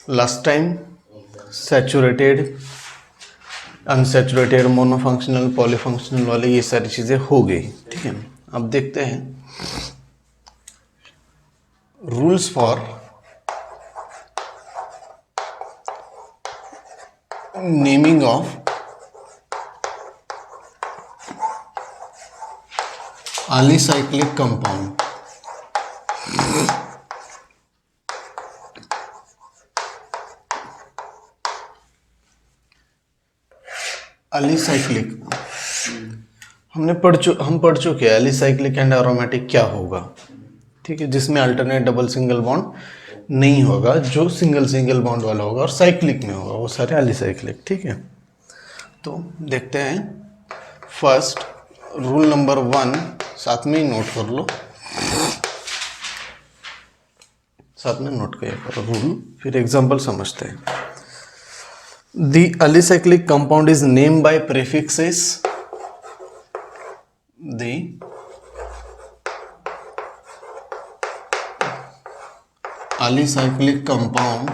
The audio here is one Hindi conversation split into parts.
Last time saturated, unsaturated, monofunctional, polyfunctional वाले ये सारी चीज़ें हो गई। ठीक है, अब देखते हैं rules for naming of alicyclic compound। Alicyclic हम पढ़ चुके हैं एलिसाइक्लिक एंड एरोमेटिक क्या होगा। ठीक है, जिसमें अल्टरनेट डबल सिंगल बॉन्ड नहीं होगा, जो सिंगल सिंगल बॉन्ड वाला होगा और साइक्लिक में होगा वो सारे एलिसाइक्लिक। ठीक है, तो देखते हैं फर्स्ट रूल नंबर 1, साथ में ही नोट कर लो, साथ में नोट किया करो रूल, फिर एग्जांपल समझते हैं। The alicyclic compound is named by prefixes. The alicyclic compound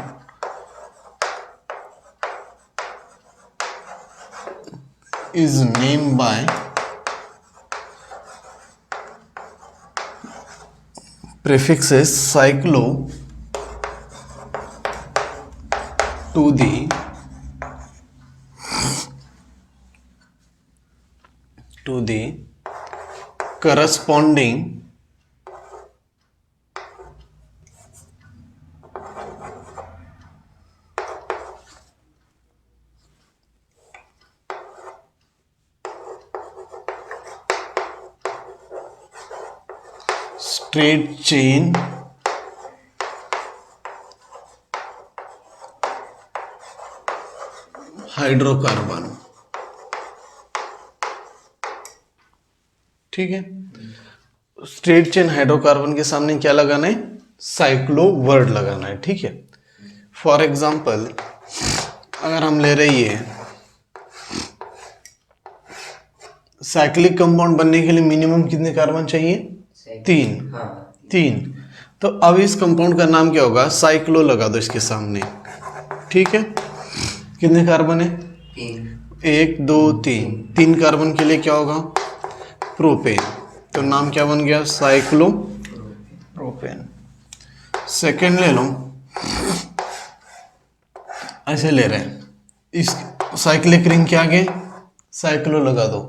is named by prefixes cyclo to the corresponding straight chain hydrocarbon. ठीक है, स्ट्रेट चेन हाइड्रोकार्बन के सामने क्या लगाना है? साइक्लो वर्ड लगाना है। ठीक है, फॉर एग्जांपल अगर हम ले रही है साइक्लिक कंपाउंड बनने के लिए मिनिमम कितने कार्बन चाहिए? 3। हाँ, 3। तो अब इस कंपाउंड का नाम क्या होगा? साइक्लो लगा दो इसके सामने। ठीक है, कितने कार्बन है? 1 2 3। 3 कार्बन के लिए क्या होगा? प्रोपेन। तो नाम क्या बन गया? Cyclo propane. सेकेंड ले लो, ऐसे ले रहे हैं, इस साइक्लिक रिंग के आगे साइक्लो लगा दो।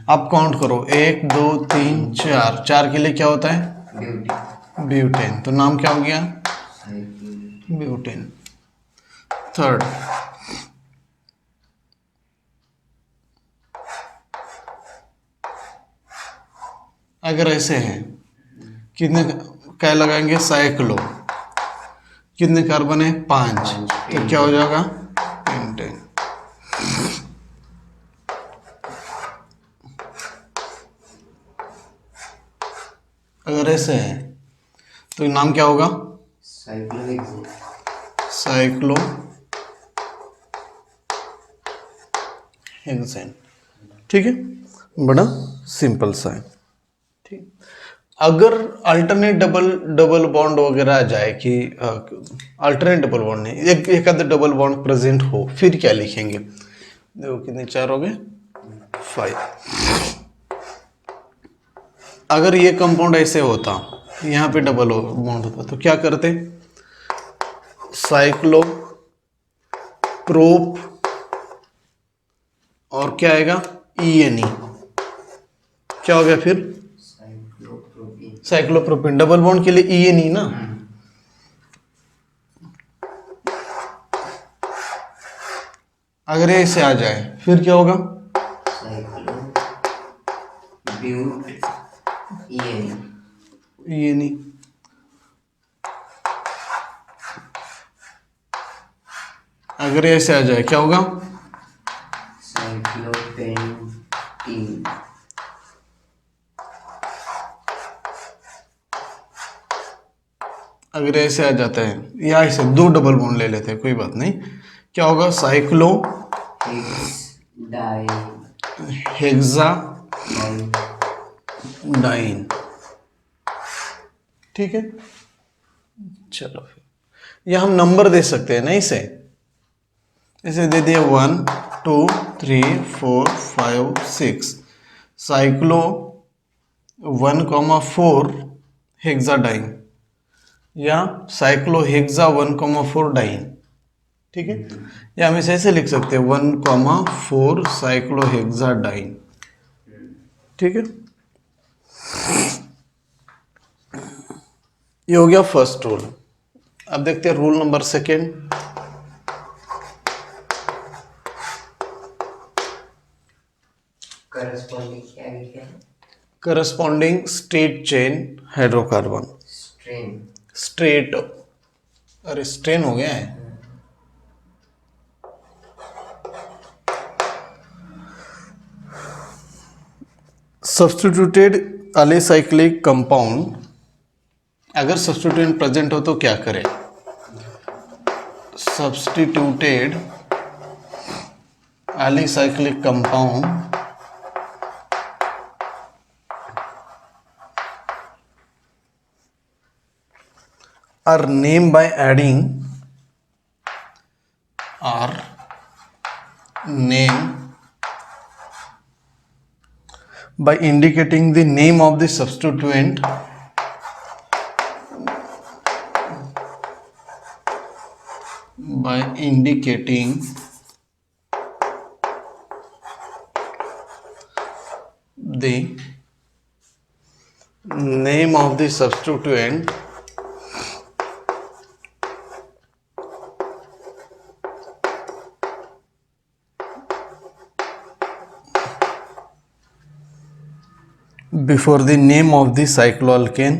आप काउंट करो, 1 2 3 4। 4 के लिए क्या होता है? ब्यूटेन। तो नाम क्या हो गया? ब्यूटेन। थर्ड, अगर ऐसे हैं, कितने क्या लगाएंगे? साइक्लो। कितने कार्बन है? 5। तो क्या हो जाएगा? पेंटेन। अगर ऐसे है तो नाम क्या होगा? Cyclo hexane. ठीक है, बड़ा सिंपल सा है। ठीक, अगर अल्टरनेट डबल बॉन्ड वगैरह आ जाए कि अल्टरनेट डबल बॉन्ड नहीं, एक आधा डबल बॉन्ड प्रेजेंट हो, फिर क्या लिखेंगे? देखो कितने 4 हो गए? 5। अगर ये कंपाउंड ऐसे होता, यहाँ पे डबल बॉन्ड होता, तो क्या करते? साइक्लो प्रोप और क्या आएगा? ENE। क्या हो गया फिर? साइक्लोप्रोपेन। डबल बॉन्ड के लिए ENE ना। अगर ऐसे आ जाए फिर क्या होगा? ENE। अगर ऐसे आ जाए क्या होगा? अगर ऐसे आ जाता है या ऐसे 2 डबल बॉन्ड ले लेते हैं, कोई बात नहीं, क्या होगा? Cyclo hexa diene. ठीक है, चलो फिर या हम नंबर दे सकते हैं ना इसे दे दिए 1 2 3 4 5 6 साइक्लो 1,4 हेक्साडाइन या साइक्लो हेक्सा 1,4 डाइन। ठीक है, या हम इसे ऐसे लिख सकते हैं 1,4 साइक्लो हेक्सा डाइन। ठीक है, ये हो गया फर्स्ट रूल। अब देखते हैं rule number second. Corresponding straight chain hydrocarbon. Straight, अरे स्ट्रेन हो गया है। सब्स्टिट्यूटेड एलिसाइक्लिक कंपाउंड, अगर सब्स्टिट्यूएंट प्रेजेंट हो तो क्या करें? Substituted alicyclic compound are named by adding or name by indicating the name of the substituent by indicating the name of the substituent before the name of the cycloalkane,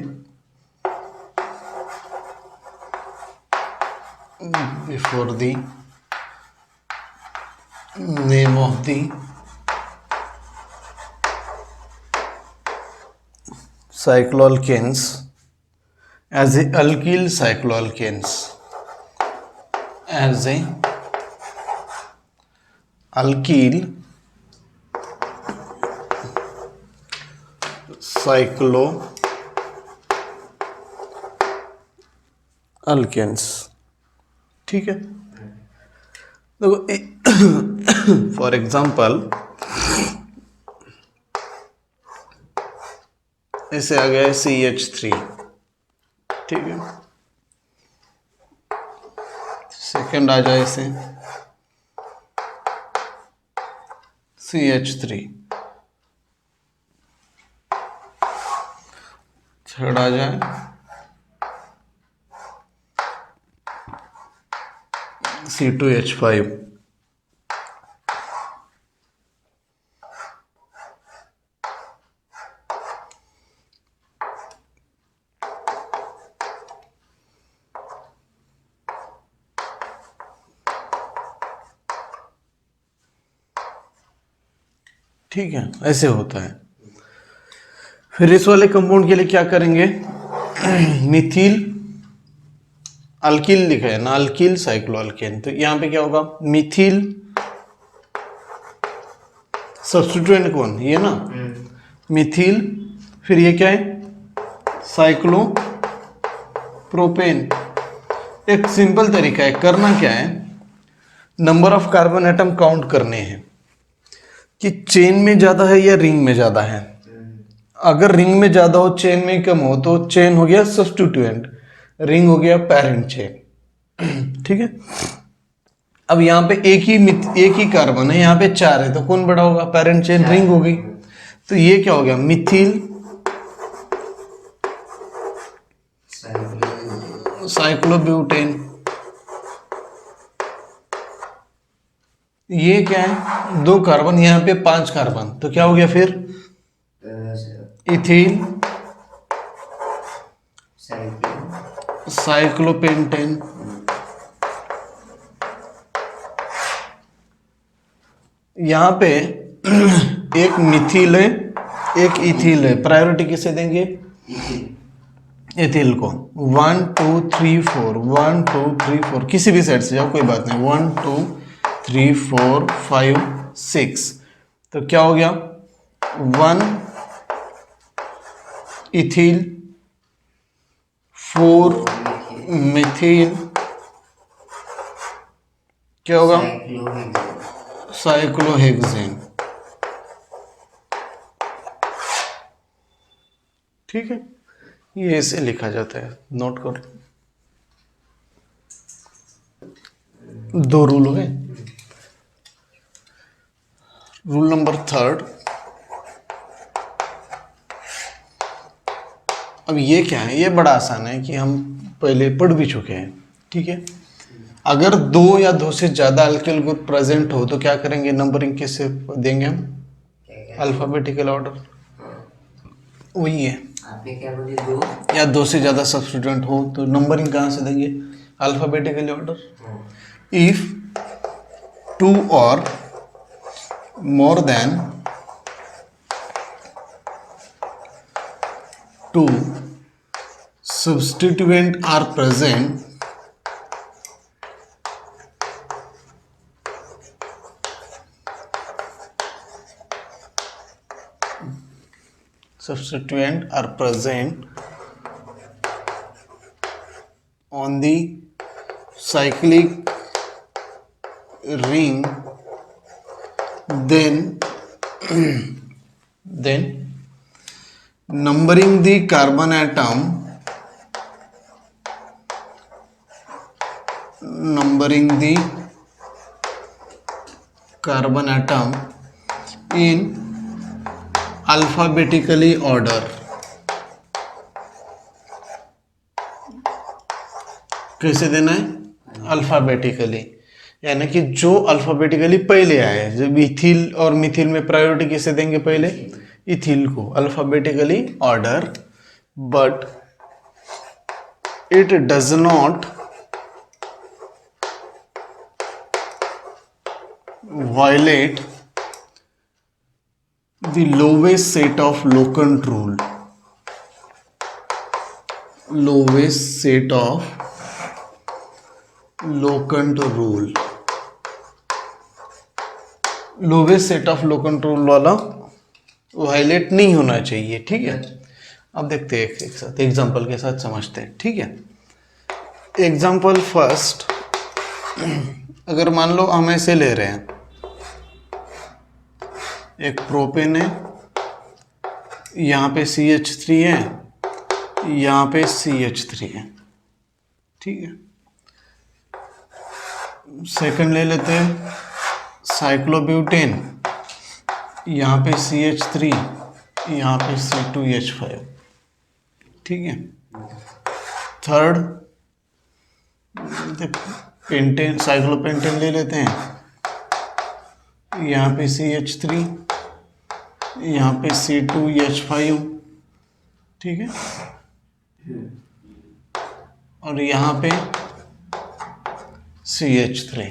before the name of the cycloalkanes as a alkyl cycloalkanes, as a alkyl cycloalkanes। ठीक है, देखो फॉर एग्जाम्पल ऐसे आ गया है CH3। ठीक है, सेकंड आ जाए इसे CH3, थर्ड आ जाए C2H5, ठीक है, ऐसे होता है। फिर इस वाले कंपाउंड के लिए क्या करेंगे? मिथिल अल्किल लिखा है ना, अल्किल साइक्लोअल्केन, तो यहां पे क्या होगा? मिथिल सब्स्टिट्यूएंट कौन? ये ना, मिथिल, फिर ये क्या है? Cyclo propane. एक सिंपल तरीका है, करना क्या है, number of carbon atom count करने हैं कि चेन में ज्यादा है या रिंग में ज्यादा है। अगर रिंग में ज्यादा हो, चेन में कम हो, तो चेन हो गया सब्स्टिट्यूएंट, रिंग हो गया पेरेंट चेन। ठीक है, अब यहाँ पे एक ही कार्बन है, यहाँ पे 4 है, तो कौन बड़ा होगा? पेरेंट चेन, रिंग हो गई। तो ये क्या हो गया? मिथिल साइक्लोब्यूटेन। ये क्या है? 2 कार्बन, यहाँ पे 5 कार्बन, तो क्या हो गया फिर? Ethyl cyclopentane. यहां पे एक मिथिल है, एक इथिल है, प्रायोरिटी किसे देंगे? इथिल को। 1 2 3 4, 1 2 3 4, किसी भी साइड से जाओ, कोई बात नहीं। 1 2 3 4 5 6, तो क्या हो गया? 1 इथिल, 4 मिथिल, क्या होगा? साइक्लोहेक्सेन। साइक्लोहेक्सेन। ठीक है, ये ऐसे लिखा जाता है, नोट कर लो। दो रूल हो गए। रूल नंबर थर्ड, अब ये क्या है, ये बड़ा आसान है कि हम पहले पढ़ भी चुके हैं। ठीक है, अगर दो या दो से ज्यादा अल्किल ग्रुप प्रेजेंट हो तो क्या करेंगे, नंबरिंग कैसे देंगे हम? Alphabetical order. वही है, आपने क्या बोली, दो या दो से ज्यादा सब्स्टिट्यूएंट हो तो नंबरिंग कहाँ से देंगे? Alphabetical order. इफ टू और more than two substituent are present, substituent are present on the cyclic ring, then numbering the carbon atom, numbering the carbon atom in alphabetically order। कैसे देना है? अल्फाबेटिकली, यानी कि जो अल्फाबेटिकली पहले आए, जब इथिल और मिथिल में प्रायोरिटी किसे देंगे? पहले इथिल को, alphabetically order. But it does not violate the lowest set of locant rule, lowest set of locant rule, lowest set of लोकन रूल वाला वायलेट नहीं होना चाहिए। ठीक है, अब देखते हैं एक साथ एग्जांपल के साथ समझते हैं। ठीक है, एग्जांपल फर्स्ट, अगर मान लो हम ऐसे ले रहे हैं, एक प्रोपेन है, यहाँ पे CH3 है, यहाँ पे CH3 है। ठीक है, सेकंड ले लेते हैं साइक्लोब्यूटेन, यहाँ पे CH3, यहाँ पे C2H5। ठीक है, थर्ड पेंटेन, साइक्लोपेंटेन ले लेते हैं, यहाँ पे CH3, यहाँ पे C2H5। ठीक है, और यहाँ पे CH3।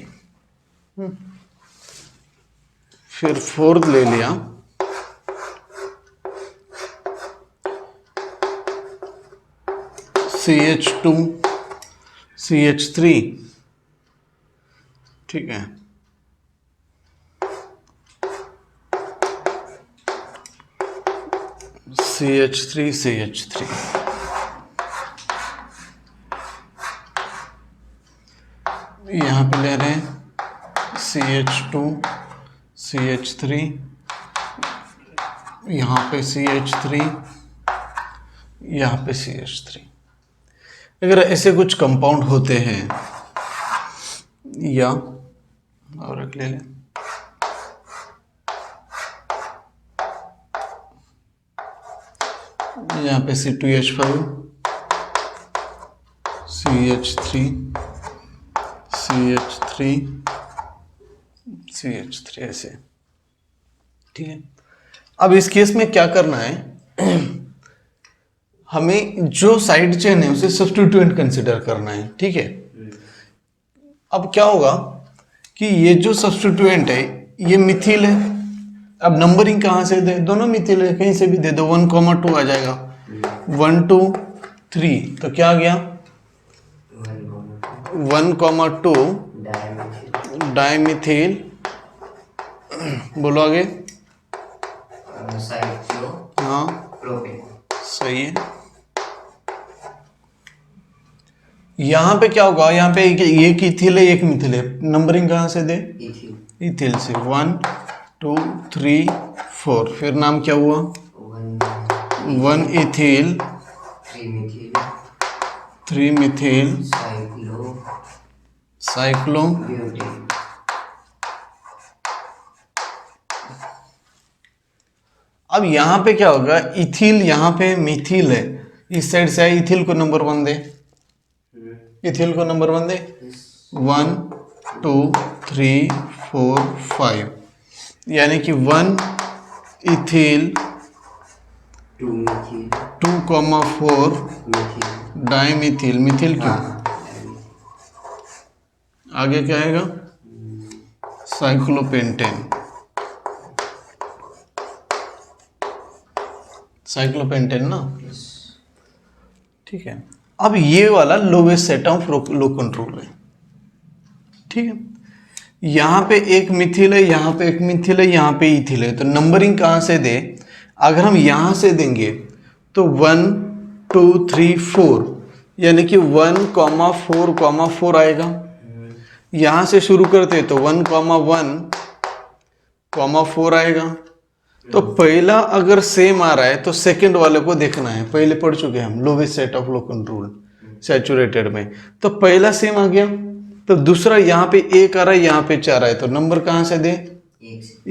फिर फोर्थ ले लिया, CH2 CH3। ठीक है, CH3 CH3। यहाँ पे ले रहे हैं CH2 CH3, यहाँ पे CH3, यहाँ पे CH3। अगर ऐसे कुछ कंपाउंड होते हैं, या और एक ले लें, यहाँ पे C2H5 CH3 CH3 CH3 ऐसे। ठीक है, अब इस केस में क्या करना है, हमें जो साइड चेन है उसे सब्स्टिट्यूएंट कंसिडर करना है। ठीक है, अब क्या होगा कि ये जो सब्स्टिट्यूएंट है ये मिथिल है। अब नंबरिंग कहाँ से दे, दोनों मिथिल है, कहीं से भी दे दो, 1,2 आ जाएगा, 1 2 3, तो क्या आ गया 1,2 डाइमिथिल। बोलो आगे। हाँ प्रोपेन। सही है। यहाँ पे क्या होगा, यहाँ पे एक इथिल है एक मिथिल है, नंबरिंग कहाँ से दे, इथिल इथिल से 1 2 3 4, फिर नाम क्या हुआ, 1 ethyl 3 Mithil 3 Mithil cyclo cyclo. Butane. अब यहाँ पे क्या होगा, इथिल यहाँ पे मिथिल है, इस साइड से आए, इथिल को नंबर 1 दे, इथिल को नंबर 1 दे, 1 2 3 4 5, यानी कि 1 इथिल 2 मिथिल 2,4 मिथिल डाइमिथिल, मिथिल क्यों, हाँ आगे क्या आएगा, साइक्लोपेंटेन, साइक्लोपेंटेन ना, ठीक है। अब ये वाला lowest set of low control है, ठीक है। यहाँ पे एक मिथिल है, यहाँ पे एक मिथिल है, यहाँ पे इथिल है, तो नंबरिंग कहाँ से दे, अगर हम यहाँ से देंगे तो 1 2 3 4, यानी कि 1,4,4 आएगा। यहाँ से शुरू करते तो 1,1,4 आएगा। तो पहला अगर सेम आ रहा है तो सेकंड वाले को देखना है, पहले पढ़ चुके हैं हम lowest set of low control saturated में, तो पहला सेम आ गया, तो दूसरा यहाँ पे 1 आ रहा है, यहाँ पे 4 है, तो नंबर कहाँ से दे,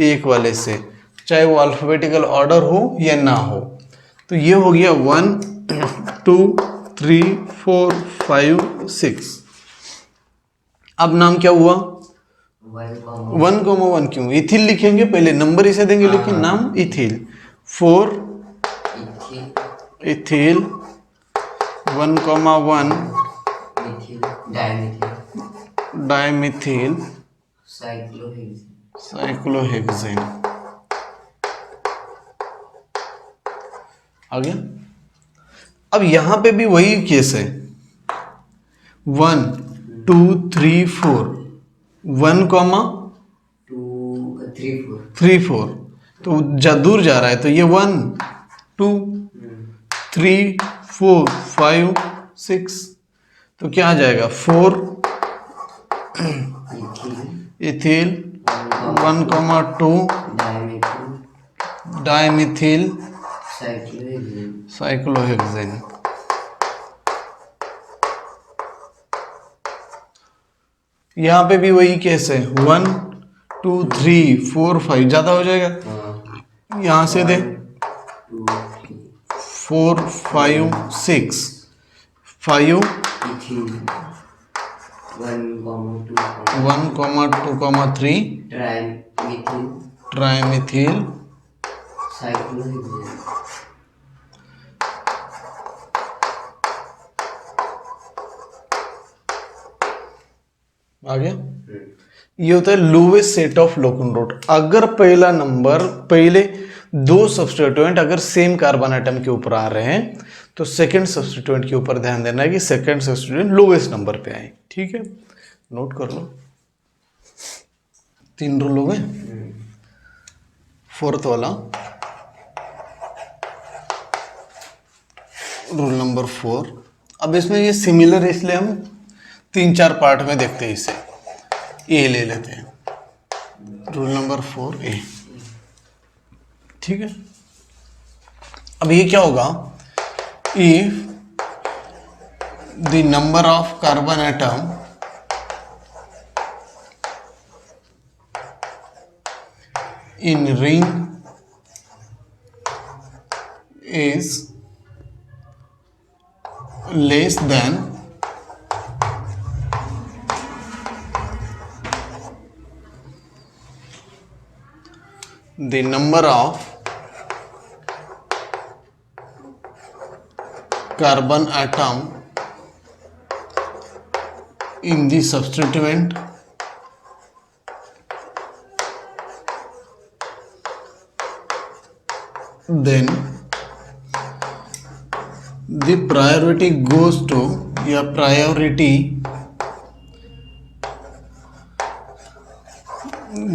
एक वाले से, चाहे वो अल्फाबेटिकल ऑर्डर हो या ना हो। तो ये हो गया 1 2 3 4 5 6। अब नाम क्या हुआ, 1,1 क्यों, इथिल लिखेंगे, पहले नंबर इसे देंगे लेकिन नाम ethyl, 4 ethyl 1,1 methyl dimethyl dimethyl cyclohexane. Cyclohexane. आ गया। अब यहां पे भी वही केस है, 1 2 3 4, 1 3 4, तो दूर जा रहा है, तो ये 1 2 3 4 5 6, तो क्या आ जाएगा 4 इथिल 1,2 डाइमिथिल साइक्लोहेक्सेन। यहाँ पे भी वही केस है, 1 2 3 4 5, ज्यादा हो जाएगा, यहाँ से दे 4 5 6 5 1,2,3 ट्राइमिथिल साइक्लोहेक्सेन। आ गया। ये होता है lowest set of low control. अगर पहला नंबर, पहले दो सब्स्टिट्यूएंट अगर सेम कार्बन एटम के ऊपर आ रहे हैं तो सेकंड सब्स्टिट्यूएंट के ऊपर ध्यान देना है कि सेकंड सब्स्टिट्यूएंट लोवेस्ट नंबर पे आए, ठीक है, नोट कर लो। 3 रूल हो गए। फोर्थ वाला रूल नंबर 4। अब इसमें ये सिमिलर है इसलिए हम 3-4 पार्ट में देखते हैं इसे। ए ले लेते हैं, रूल नंबर 4 ए, ठीक है। अब ये क्या होगा, if the number of carbon atom in ring is less than the number of carbon atom in the substituent, then the priority goes to, या priority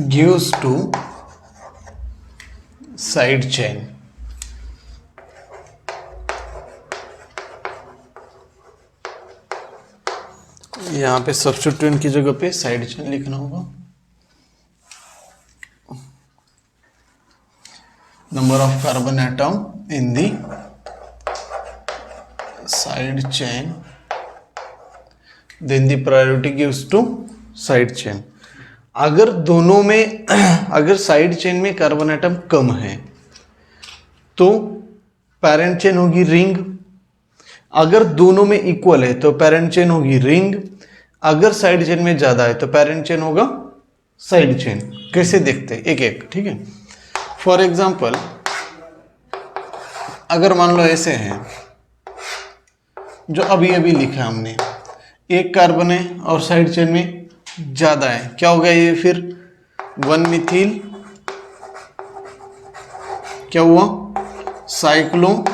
gives to side chain। यहाँ पे सब्स्टिट्यूएंट की जगह पे साइड चेन लिखना होगा। Number of carbon atom in the side chain, then the priority gives to side chain. अगर दोनों में अगर साइड चेन में कार्बन एटम कम है तो पेरेंट चेन होगी रिंग। अगर दोनों में इक्वल है तो पेरेंट चेन होगी रिंग। अगर साइड चेन में ज्यादा है तो पेरेंट चेन होगा साइड चेन। कैसे देखते हैं एक एक, ठीक है। फॉर एग्जाम्पल अगर मान लो ऐसे हैं जो अभी अभी लिखा है हमने, एक कार्बन है और साइड चेन में ज्यादा है, क्या हो गया ये फिर 1 मिथिल क्या हुआ साइक्लोप्रोपेन,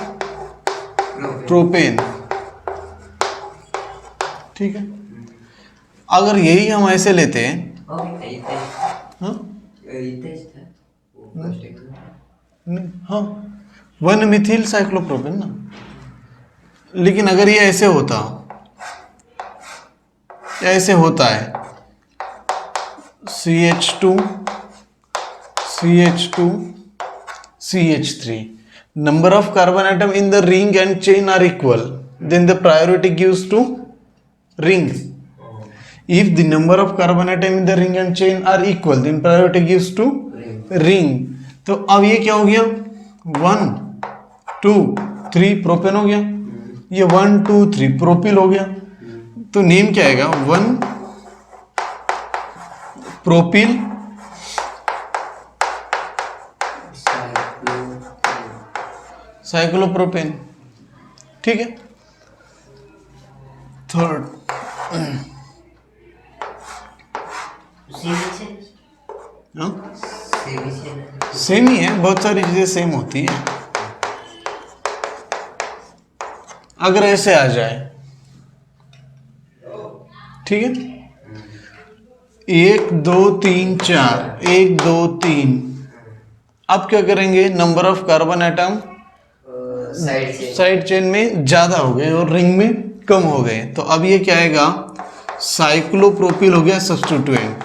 ठीक है। अगर यही हम ऐसे लेते हैं, हाँ हाँ 1 मिथिल साइक्लोप्रोपेन ना, लेकिन अगर ये ऐसे होता या ऐसे होता है CH2 CH2 CH3, number of carbon atom in the ring and chain are equal, then the priority gives to ring. If the number of carbon atom in the ring and chain are equal, then priority gives to ring. तो अब ये क्या हो गया 1 2 3 प्रोपेन हो गया, ये 1 2 3 प्रोपिल हो गया। तो नेम क्या आएगा 1 प्रोपिल साइक्लोप्रोपेन, ठीक है। थर्ड सेम ही है, बहुत सारी चीजें सेम होती है। अगर ऐसे आ जाए, ठीक है 1 2 3 4 1 2 3, अब क्या करेंगे number of carbon atom side chain में ज्यादा हो गए और रिंग में कम हो गए, तो अब ये क्या आएगा साइक्लोप्रोपिल हो गया सब्स्टिट्यूएंट,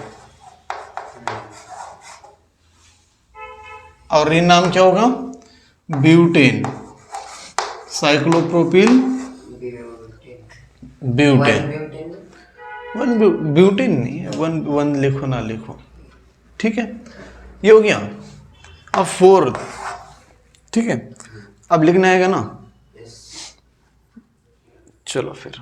और ये नाम क्या होगा ब्यूटेन, साइक्लोप्रोपिल ब्यूटेन। ब्यूटेन नहीं है, वन लिखो ना लिखो, ठीक है। ये हो गया। अब फोर्थ, ठीक है, अब लिखना आएगा ना, चलो फिर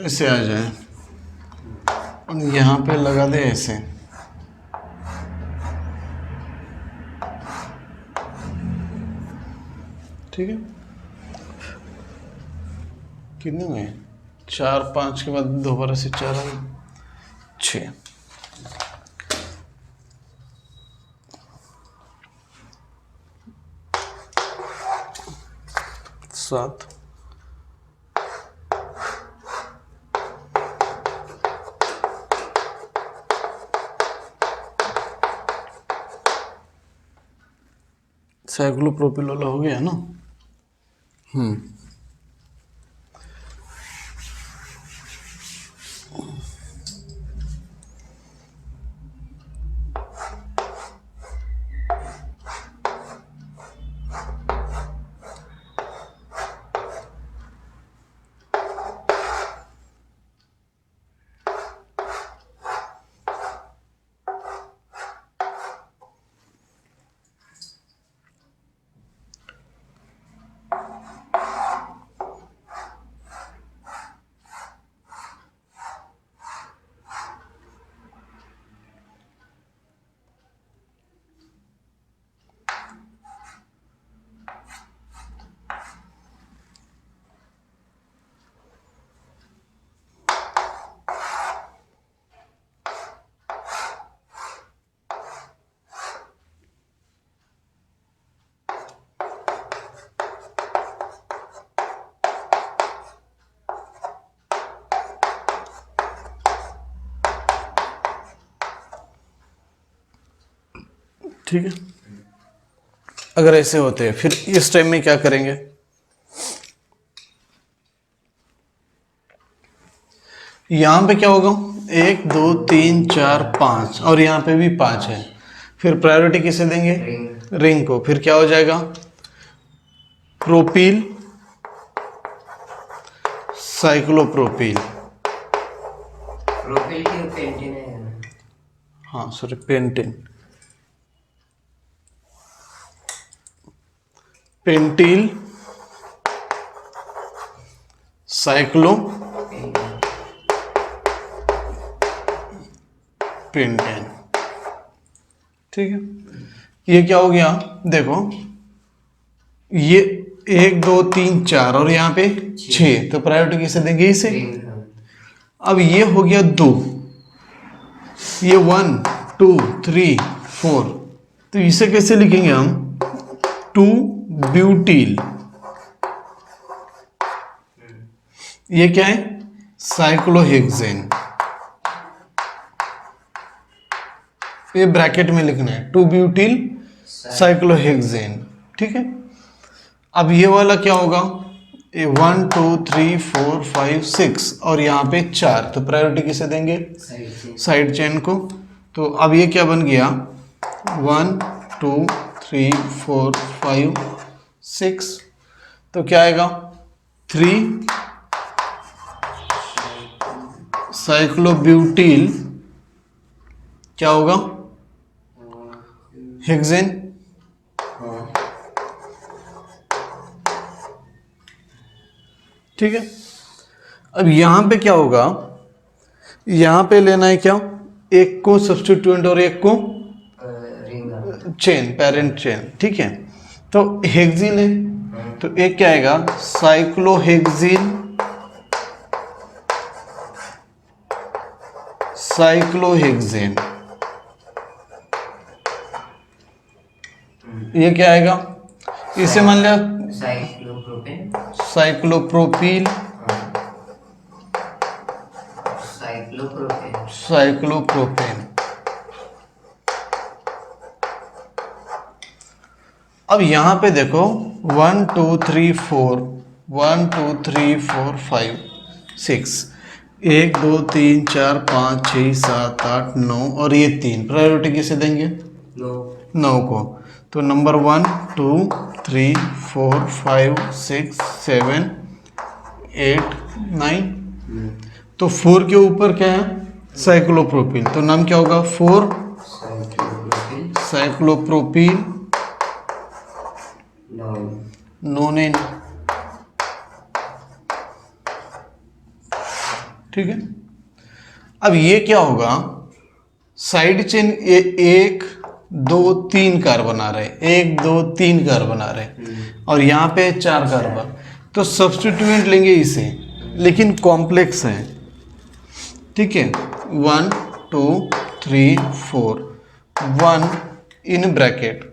ऐसे आ जाए और यहाँ पे लगा दे ऐसे, ठीक है। कितने हुए 4 5 के बाद दोबारा से 4 आए 6 7 साइक्लोप्रोपिल वाला हो गया ना। ठीक है। अगर ऐसे होते हैं फिर इस टाइम में क्या करेंगे, यहां पे क्या होगा, 1 2 3 4 5 और यहां पे भी 5 है, फिर प्रायोरिटी किसे देंगे, रिंग। रिंग को। फिर क्या हो जाएगा, प्रोपील साइक्लोप्रोपील, प्रोपिल की पेंटिन है। हाँ sorry pentene, pentyl cyclo pentane. ठीक है, ये क्या हो गया, देखो ये 1 2 3 4 और यहाँ पे 6, तो प्रायोरिटी किसे देंगे, इसे। रिंग। अब ये हो गया 2, ये 1 2 3 4, तो इसे कैसे लिखेंगे हम, 2 ब्यूटील, ये क्या है, साइक्लोहेक्सेन, ये ब्रैकेट में लिखना है, 2 ब्यूटील साइक्लोहेक्सेन। ठीक है, अब ये वाला क्या होगा, ये 1 2 3 4 5 6 और यहाँ पे 4, तो प्रायोरिटी किसे देंगे, साइड चेन को। तो अब ये क्या बन गया, 1 2 3 4 5 6, तो क्या आएगा, 3 साइक्लोब्यूटील क्या होगा, हेक्सेन। ठीक है, अब यहां पे क्या होगा, यहां पे लेना है क्या, एक को सब्स्टिट्यूएंट और एक को रिंग। Chain, parent chain. ठीक है, तो हेक्सिन है, तो एक क्या आएगा, साइक्लोहेक्सिन साइक्लोहेक्सेन, ये क्या आएगा, इसे मान लिया साइक्लोप्रोपेन। साइक्लोप्रोपील साइक्लोप्रोपेन। साइक्लोप्रोपेन। अब यहां पे देखो 1 2 3 4 1 2 3 4 5 6, 1 2 3 4 5 6 7 8 9 और ये 3, प्रायोरिटी किसे देंगे, नो। 9 को। तो नंबर 1 2 3 4 5 6 7 8 9, तो 4 के ऊपर क्या है, साइक्लोप्रोपील, तो नाम क्या होगा, 4 साइक्लोप्रोपेन। साइक्लोप्रोपील नोनेन। ठीक है, अब ये क्या होगा, साइड चेन, ये 1 2 3 कार्बन आ रहे, 1 2 3 कार्बन आ रहे और यहाँ पे 4 कार्बन, तो सब्स्टिट्यूएंट लेंगे इसे, लेकिन कॉम्प्लेक्स है। ठीक है, 1 2 3 4 1 in bracket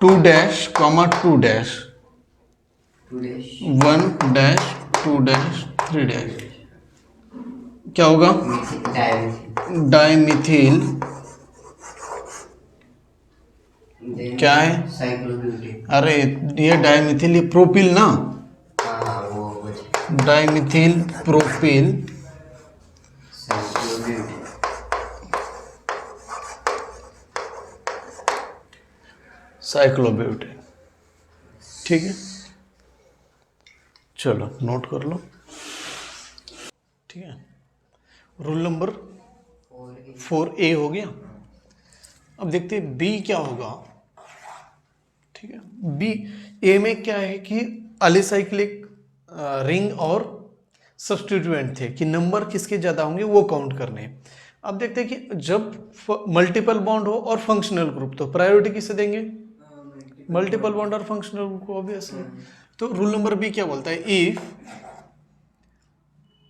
2 dash comma 2 dash 1 dash 2 dash 3 dash, क्या होगा, डाइमिथिल क्या है, साइक्लोब्यूटेन। अरे ये डाइमिथिल, ये प्रोपिल ना, हाँ वो डाइमिथिल प्रोपिल साइक्लोब्यूटेन। साइक्लोब्यूटेन। ठीक है, चलो नोट कर लो। ठीक है, रूल नंबर 4A हो गया। अब देखते हैं बी क्या होगा। ठीक है, बी, ए में क्या है कि एलिसाइक्लिक रिंग और सब्स्टिट्यूएंट थे कि नंबर किसके ज़्यादा होंगे वो काउंट करने हैं। अब देखते हैं कि जब मल्टीपल बॉन्ड हो और फंक्शनल ग्रुप, तो प्रायोरिटी किसे देंगे, मल्टीपल बॉन्ड और फंक्शनल ग्रुप को ऑब्वियसली। तो रूल नंबर बी क्या बोलता है, if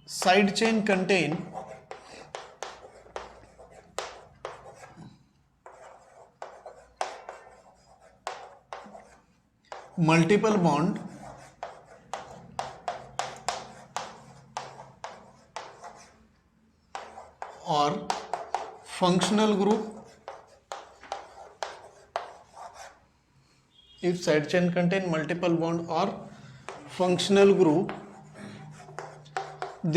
side chain contain multiple bond or functional group if side chain contain multiple bond और functional group the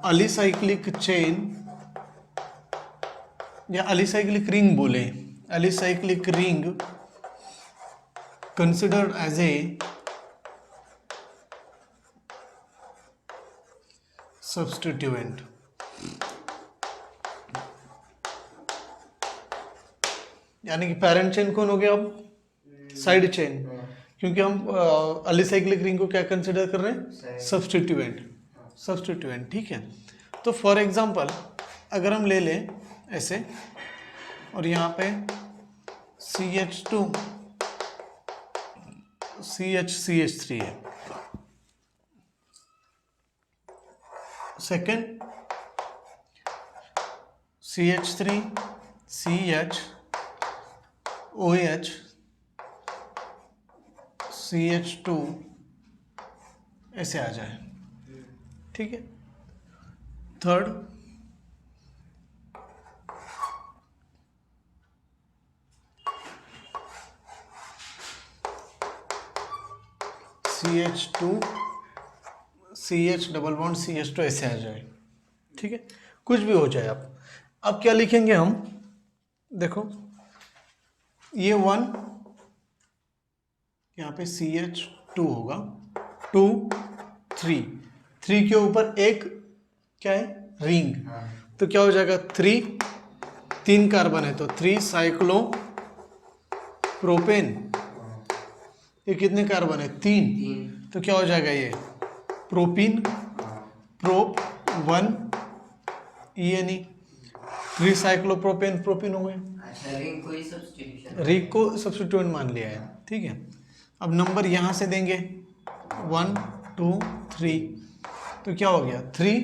alicyclic chain या एलिसाइक्लिक रिंग बोले, alicyclic ring considered as a substituent. यानी कि पेरेंट चेन कौन हो गया अब? साइड चेन, क्योंकि हम एलिसाइक्लिक रिंग को क्या कंसिडर कर रहे हैं? सब्स्टिट्यूएंट। सब्स्टिट्यूएंट, ठीक है। तो फॉर एग्जांपल अगर हम ले लें ऐसे, और यहाँ पे CH2 CH3 है, second CH3 CH OH CH2 ऐसे आ जाए, ठीक है। Third CH2 CH double bond CH2 ऐसे आ जाए, ठीक है। कुछ भी हो जाए। अब क्या लिखेंगे हम? देखो ये 1, यहाँ पे CH2 होगा, 2 3 के ऊपर एक क्या है? रिंग। तो क्या हो जाएगा? 3 कार्बन है तो 3 साइक्लो प्रोपेन। ये कितने कार्बन है? 3। तो क्या हो जाएगा? ये propene, prop 1 ENE, 3 cyclopropane propene हो गए। अच्छा, रिंग को ही सब्स्टिट्यूशन, रिंग को सब्स्टिट्यूएंट मान लिया है, ठीक है। अब नंबर यहाँ से देंगे 1 2 3, तो क्या हो गया? 3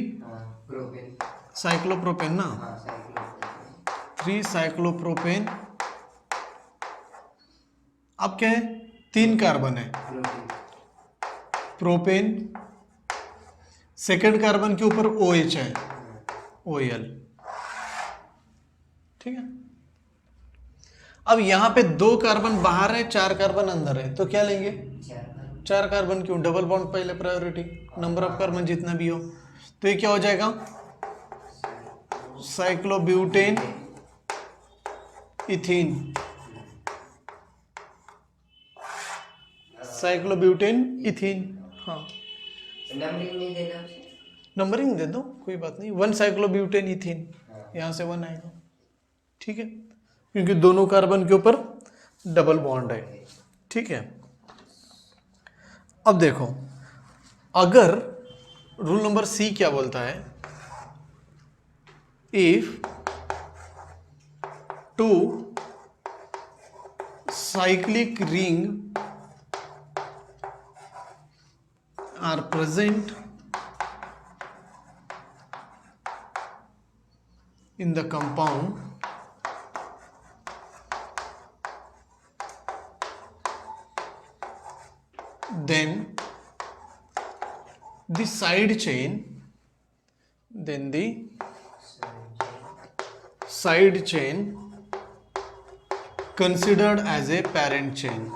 प्रोपेन, साइक्लोप्रोपेन ना, साइक्लोप्रोपेन, 3 साइक्लोप्रोपेन। अब क्या है? 3 कार्बन है, प्रोपेन, सेकंड कार्बन के ऊपर OH है, OL, ठीक है। अब यहाँ पे 2 कार्बन बाहर है, 4 कार्बन अंदर है, तो क्या लेंगे? 4 कार्बन। क्यों? डबल बॉन्ड पहले प्रायोरिटी, नंबर ऑफ कार्बन जितना भी हो। तो ये क्या हो जाएगा? Cyclobutane ethene, cyclobutane ethene. हाँ, नंबरिंग नहीं देना उसे? नंबरिंग दे दो, कोई बात नहीं। 1 साइक्लोब्यूटेन इथीन, यहाँ से 1 आएगा, ठीक है, क्योंकि दोनों कार्बन के ऊपर डबल बॉन्ड है, ठीक है। अब देखो, अगर रूल नंबर C क्या बोलता है? If 2 cyclic ring are present in the compound, then the side chain considered as a parent chain.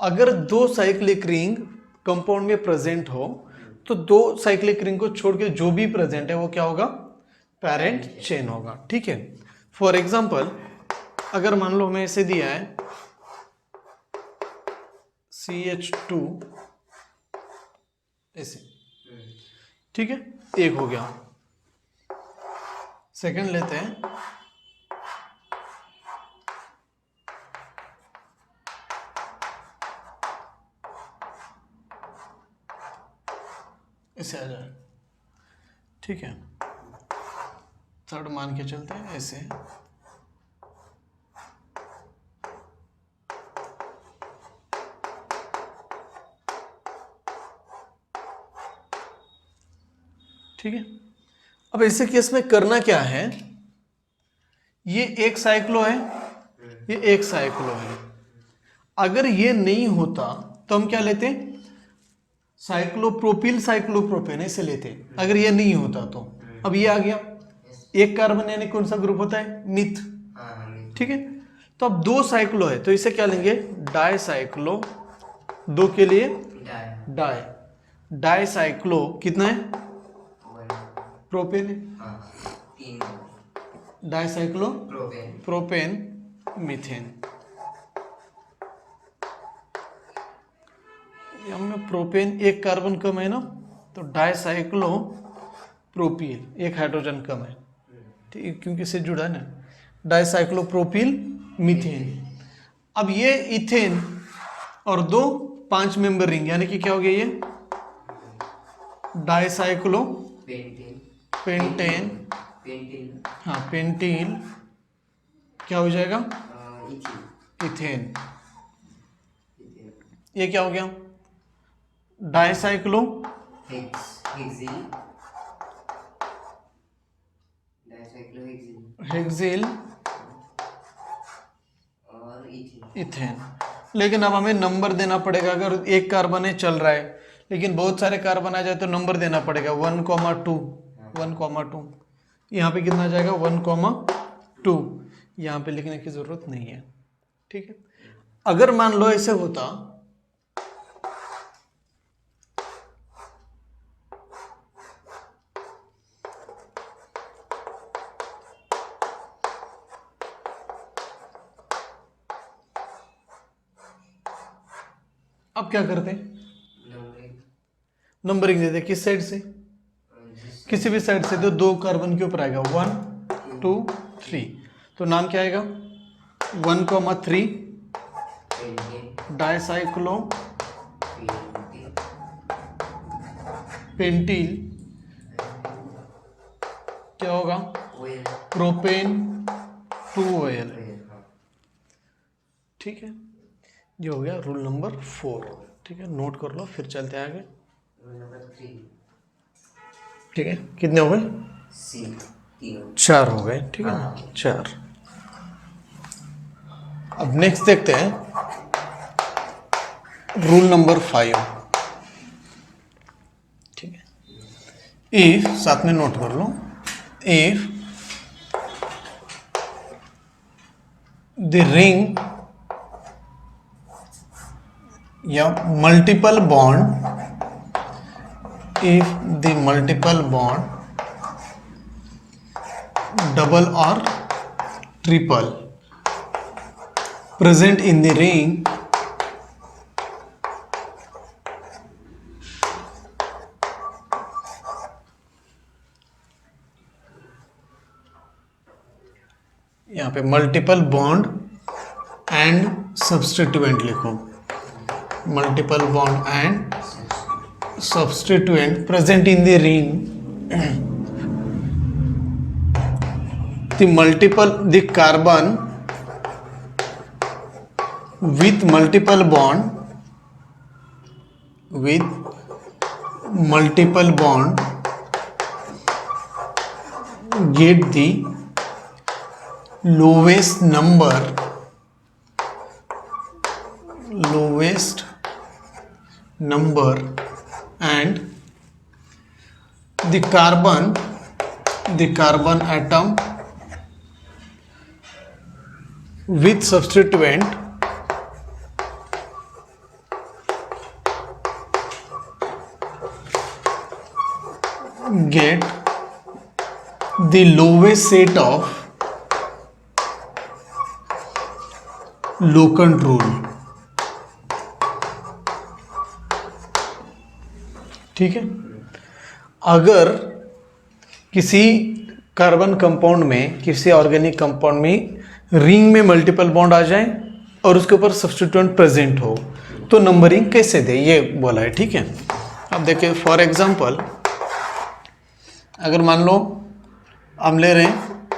अगर 2 साइक्लिक रिंग कंपाउंड में प्रेजेंट हो तो 2 साइक्लिक रिंग को छोड़ के जो भी प्रेजेंट है वो क्या होगा? पेरेंट चेन होगा, ठीक है। फॉर एग्जांपल अगर मान लो हमें ऐसे दिया है CH2 ऐसे, ठीक है, एक हो गया। सेकंड लेते हैं, ऐसे आ जाए, ठीक है। थर्ड मान के चलते हैं ऐसे, ठीक है। अब ऐसे केस में करना क्या है? ये एक साइक्लो है, ये एक साइक्लो है। अगर ये नहीं होता तो हम क्या लेते? साइक्लोप्रोपिल साइक्लोप्रोपेन ऐसे लेते, अगर ये नहीं होता तो अब ये आ गया, एक कार्बन यानी कौन सा ग्रुप होता है, मिथ, हाँ हाँ मिथ। ठीक है। तो अब दो साइक्लो है तो इसे क्या लेंगे, डाई साइक्लो, दो के लिए डाई डाई, डाई साइक्लो कितना है, वन प्रोपेन है, हाँ तीन di cyclo propane propane methane. में प्रोपेन एक कार्बन कम है ना, तो डाई साइक्लो प्रोपील एक हाइड्रोजन कम है, ठीक है, क्योंकि इससे जुड़ा है ना, डाई साइक्लो प्रोपील मीथेन। अब ये इथेन और दो 5 मेंबर रिंग, यानी कि क्या हो गया ये, di cyclo pentane pentane, pentane हाँ पेंटील, क्या हो जाएगा, इथीन इथेन। इथेन ये क्या हो गया, डाई साइक्लो हेक्सिल डाइसाइक्लोहेक्सिल हेक्सिल और इथीन इथेन। लेकिन अब हमें नंबर देना पड़ेगा, अगर एक कार्बन है चल रहा है, लेकिन बहुत सारे कार्बन आ जाए तो नंबर देना पड़ेगा 1,2 1,2। यहाँ पे कितना आ जाएगा 1,2, यहाँ पे लिखने की जरूरत नहीं है, ठीक है। अगर मान लो ऐसे होता, अब क्या करते, नंबरिंग देते, किस साइड से, किसी भी साइड से, तो दो कार्बन के ऊपर आएगा 1 2 3, तो नाम क्या आएगा 1,3 डाइसाइक्लो पेंटील, क्या होगा प्रोपेन 2OL, ठीक है। ये हो गया रूल नंबर 4, ठीक है, नोट कर लो, फिर चलते हैं आगे, ठीक है। कितने हो गए, 4 हो गए, ठीक है ना, 4। अब नेक्स्ट देखते हैं रूल नंबर 5, ठीक है। इफ, साथ में नोट कर लो, इफ द रिंग या multiple bond, if the multiple bond double or triple present in the ring यहाँ पे मल्टीपल बॉन्ड एंड सब्स्टिट्यूएंट लिखो, multiple bond and substituent present in the ring, the carbon with multiple bond get the lowest number and the carbon atom with substituent get the lowest set of locant rule, ठीक है। अगर किसी कार्बन कंपाउंड में, किसी ऑर्गेनिक कंपाउंड में रिंग में मल्टीपल बॉन्ड आ जाए और उसके ऊपर सब्स्टिट्यूएंट प्रेजेंट हो, तो नंबरिंग कैसे दे, ये बोला है, ठीक है। अब देखिए फॉर एग्जांपल, अगर मान लो हम ले रहे हैं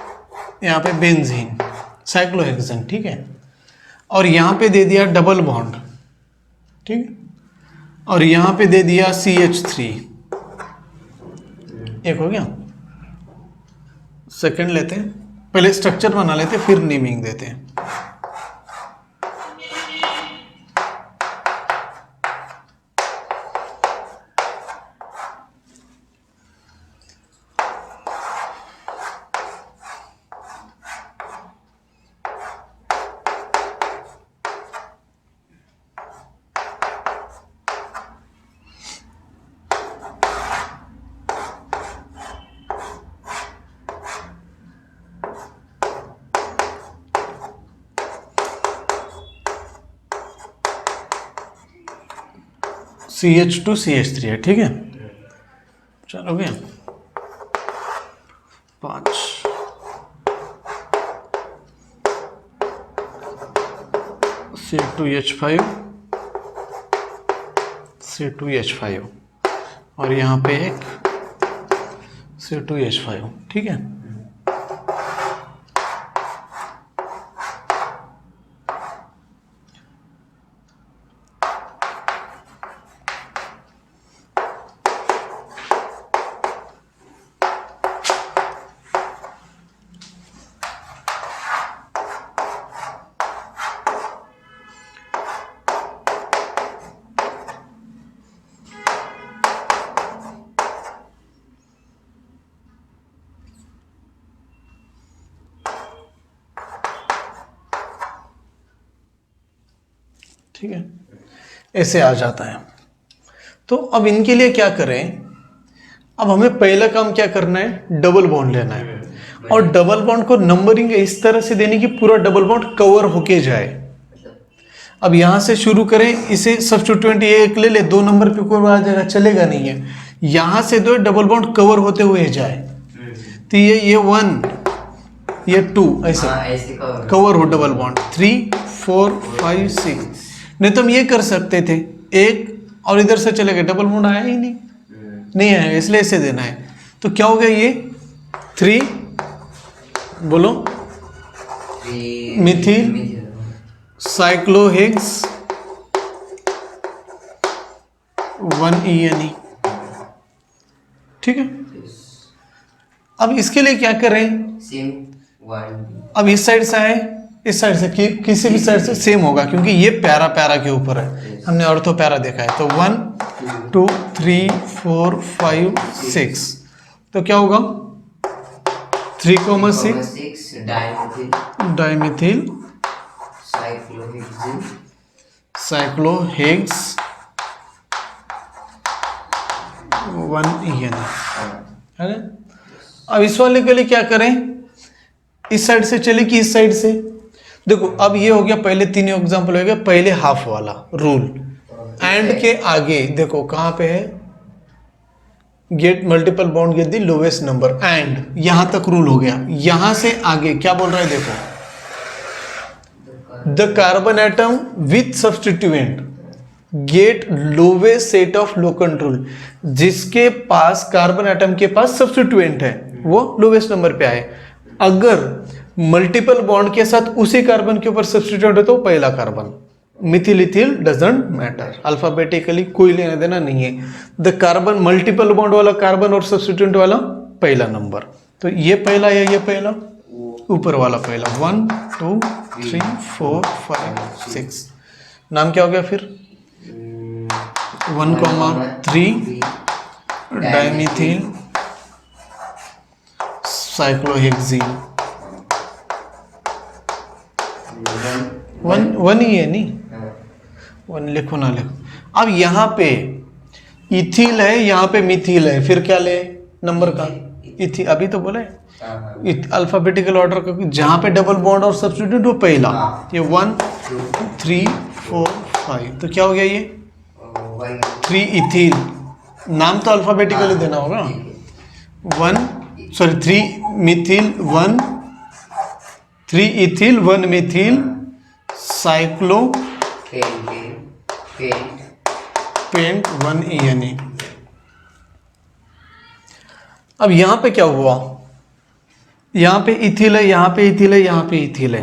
यहाँ पे बेंजीन साइक्लोहेक्सेन, ठीक है, और यहाँ पे दे दिया डबल बॉन्ड, ठीक है, और यहाँ पे दे दिया CH3, एक हो गया। सेकंड लेते हैं, पहले स्ट्रक्चर बना लेते हैं फिर नेमिंग देते हैं। CH2CH3 है, ठीक है। चलोगे 5 C2H5 C2H5 और यहाँ पे एक C2H5, ठीक है। ठीक है, ऐसे आ जाता है। तो अब इनके लिए क्या करें, अब हमें पहला काम क्या करना है, डबल बॉन्ड लेना है और डबल बॉन्ड को नंबरिंग इस तरह से देने की पूरा डबल बॉन्ड कवर होके जाए। अब यहां से शुरू करें, इसे सब्स्टिट्यूएंट ये एक ले ले, 2 नंबर पे कोई आ जाएगा, चलेगा नहीं है। यहां से दो डबल बॉन्ड कवर होते हुए जाए, तो ये 1 ये 2 ऐसा कवर हो डबल बॉन्ड, 3 4 5 6। नहीं तो हम ये कर सकते थे, एक और इधर से चले गए, डबल बॉन्ड आया ही नहीं आया, इसलिए ऐसे देना है। तो क्या हो गया, ये 3 बोलो मिथिल साइक्लोहेक्स 1ENE, ठीक है। अब इसके लिए क्या करें, अब इस साइड से आए, इस साइड से किसी भी साइड से सेम होगा, क्योंकि ये प्यारा प्यारा के ऊपर है, हमने ऑर्थो प्यारा देखा है। तो 1 2 3 4 5 6, तो क्या होगा 3,6 डाइमिथिल साइक्लोहेक्स 1ENE है ना। अब इस वाले के लिए क्या करें, इस साइड से चले कि इस साइड से, देखो अब ये हो गया, पहले 3 एग्जांपल हो गया, पहले हाफ वाला रूल। एंड के आगे देखो कहां पे है, get multiple bond get the lowest number, and यहां तक रूल हो गया। यहां से आगे क्या बोल रहा है, देखो the carbon atom with substituent get lowest set of local rule, जिसके पास कार्बन एटम के पास सब्स्टिट्यूएंट है वो लोवेस्ट नंबर पे आए। अगर मल्टीपल बॉन्ड के साथ उसी कार्बन के ऊपर सब्स्टिट्यूएंट है तो पहला carbon, Mithil ethyl doesn't matter, alphabetically कोई लेना देना नहीं है। द कार्बन मल्टीपल बॉन्ड वाला कार्बन और सब्स्टिट्यूएंट वाला पहला नंबर, तो ये पहला या ये पहला, ऊपर वाला पहला 1 2 3 4 5 6। नाम क्या हो गया फिर 1,3 डाइमिथिल साइक्लोहेक्सीन 1 ही है नहीं, 1 लिखो ना लिखो। अब यहाँ पे इथिल है, यहाँ पे मिथिल है, फिर क्या ले नंबर का, इथिल अभी तो बोले अल्फाबेटिकल ऑर्डर का, जहाँ पे डबल बॉन्ड और सब्स्टिट्यूट वो पहला, ये 1 2 3 4 5, तो क्या हो गया ये 3 इथिल, नाम तो अल्फाबेटिकली देना होगा, 3 methyl 1 3 ethyl 1 methyl cyclo pent 1ENE। अब यहां पे क्या हुआ, यहां पे इथिल है, यहां पे इथिल है, यहां पे इथिल है।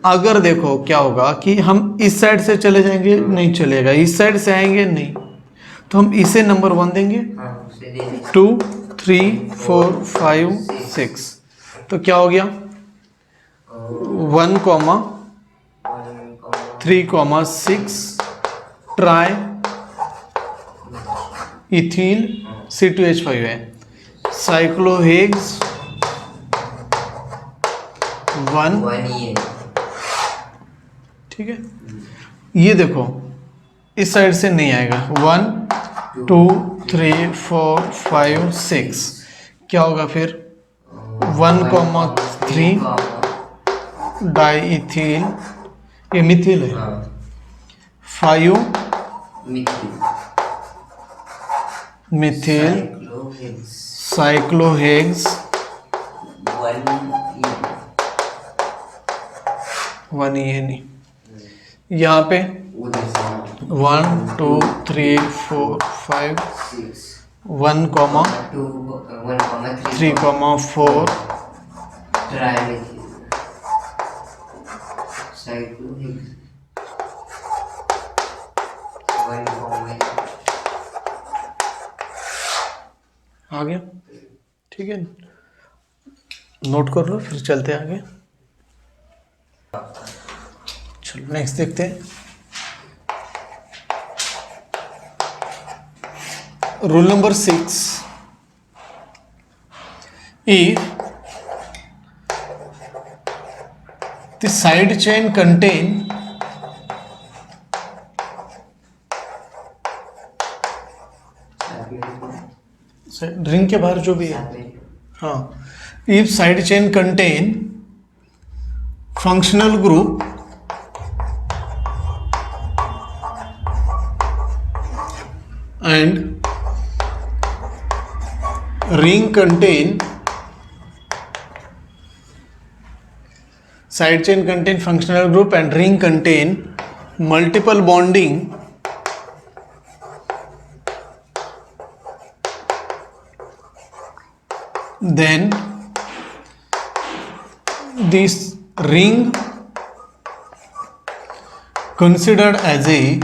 अगर देखो क्या होगा कि हम इस साइड से चले जाएंगे, नहीं चलेगा, इस साइड से आएंगे नहीं, तो हम इसे नंबर 1 देंगे, 2 3 4 5 6, तो क्या हो गया 1, 3, 6 ट्राई इथिल C2H5 है, साइक्लोहेक्स 1, ठीक है। ये देखो इस साइड से नहीं आएगा, 1 2 3 4 5 6, क्या होगा फिर 1,3 डाइइथिल, ये मिथिल है, 5 मिथिल cyclohexes, साइक्लोहेक्स 1E, 1 ये नहीं, यहाँ पे उधर से 1 2 3 4 5 6, 1 कॉमा 2, 1, 3 कॉमा 4 trimethyl, cyclohexes, 1, आ गया। ठीक है, नोट कर लो, फिर चलते हैं आगे। चलो नेक्स्ट देखते हैं। Rule number 6, if the side chain contain ring के बाहर जो भी है, हाँ, if side chain contain functional group and ring contain side chain contain functional group and ring contain multiple bonding, then this ring considered as a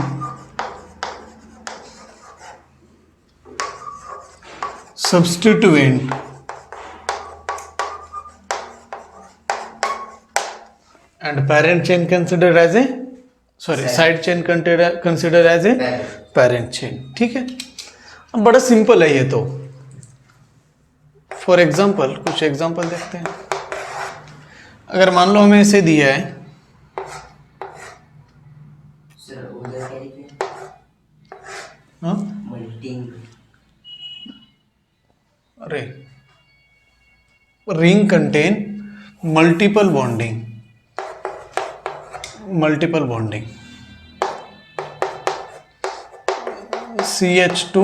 substituent and parent chain considered as a side chain considered as a parent chain। ठीक है, अब बड़ा सिंपल है ये तो। फॉर एग्जाम्पल कुछ एग्जाम्पल देखते हैं। अगर मान लो हमें इसे दिया है, सर उधर क्या लिखे? हाँ, मल्टिंग, अरे ring contain multiple bonding, CH2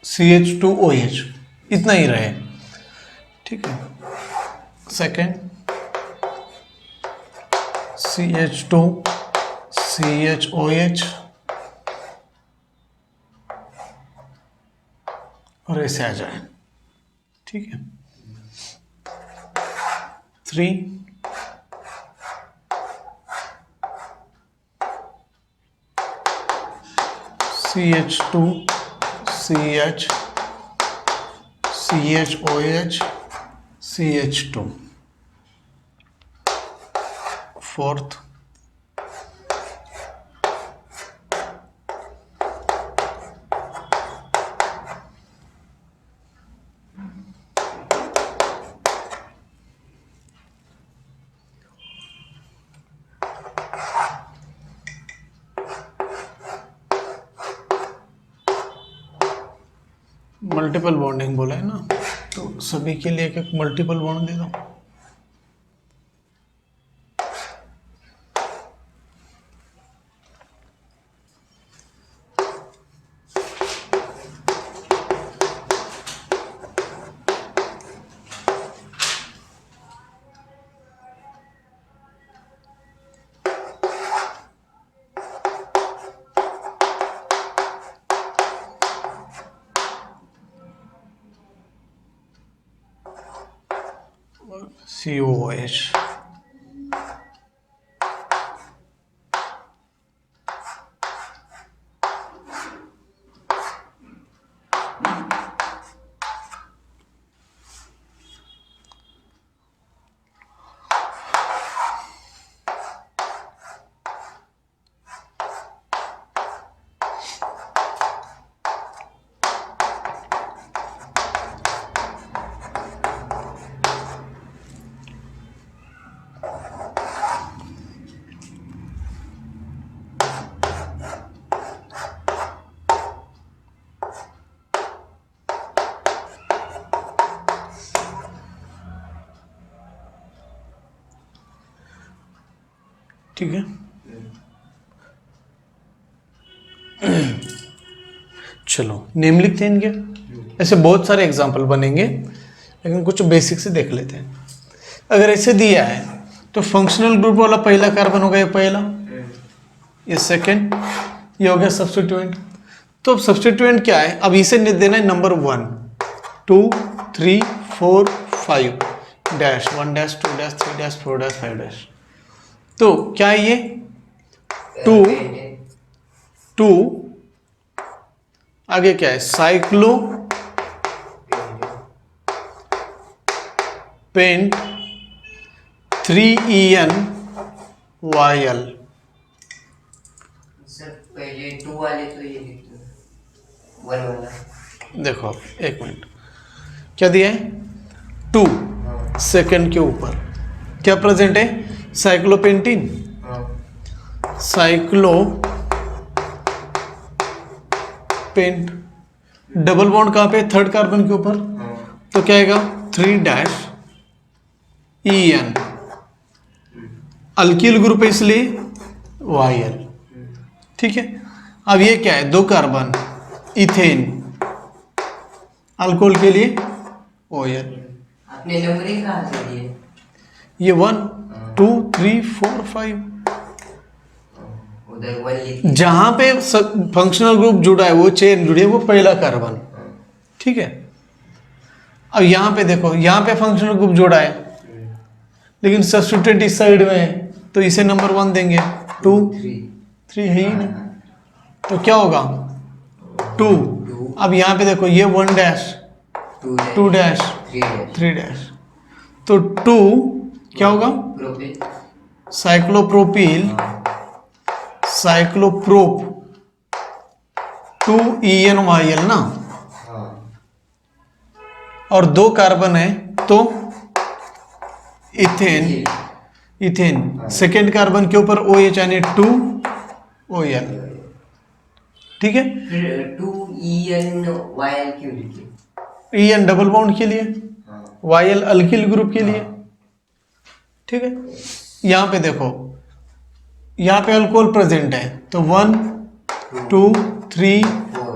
CH2OH, इतना ही रहे। ठीक है, सेकेंड CH2 CHOH और ऐसे आ जाए। ठीक है, 3 CH2 CH CHOH CH2, fourth multiple bonding बोला है ना, तो सभी के लिए एक एक मल्टीपल बॉन्ड दे दो। COH, ठीक है। चलो नेम लिखते हैं इनके। ऐसे बहुत सारे एग्जाम्पल बनेंगे, लेकिन कुछ बेसिक से देख लेते हैं। अगर ऐसे दिया है तो फंक्शनल ग्रुप वाला पहला कार्बन होगा, ये पहला, ये सेकंड, ये हो गया सब्स्टिट्यूएंट। तो अब सब्स्टिट्यूएंट क्या है, अब इसे देना है number 1 2 3 4 5 dash 1 dash 2 dash 3 dash 4 dash 5 dash. तो क्या है ये 2 आगे क्या है cyclo paint 3EN YL। Sir पहले 2 वाले तो ये लिख दो, 1 वाला। देखो एक मिनट, क्या दिया है 2 सेकंड के ऊपर क्या प्रेजेंट है, cyclopentene, cyclo pent, double bond कहाँ पे, थर्ड कार्बन के ऊपर, तो क्या आएगा 3 डैश EN, अल्किल ग्रुप है इसलिए YL। ठीक है, अब ये क्या है 2 कार्बन इथेन, अल्कोहल के लिए OL। आपने नंबरिंग कहाँ से दिए? ये 1 2 3 4 5, उधर 1 लिख। जहां पे फंक्शनल ग्रुप जुड़ा है, वो चेन जुड़ी है, वो पहला कार्बन। ठीक है, अब यहां पे देखो, यहां पे फंक्शनल ग्रुप जुड़ा है, लेकिन सब्स्टिट्यूएंट इस साइड में है, तो इसे नंबर 1 देंगे। 2 3 है ही नहीं, तो क्या होगा 2। अब यहाँ पे देखो ये 1 डैश 2 डैश 3 डैश, तो 2 क्या होगा प्रोपेन, साइक्लोप्रोपिल साइक्लोप्रोप 2EN YL ना, और 2 कार्बन है तो इथेन, इथेन सेकेंड कार्बन के ऊपर OH यानी 2 OL। ठीक है, फिर 2EN YL क्यों लिखे? EN डबल बॉन्ड के लिए, YL अल्किल ग्रुप के लिए। ठीक है, यहाँ पे देखो, यहाँ पे अल्कोहल प्रेजेंट है, तो 1 2 3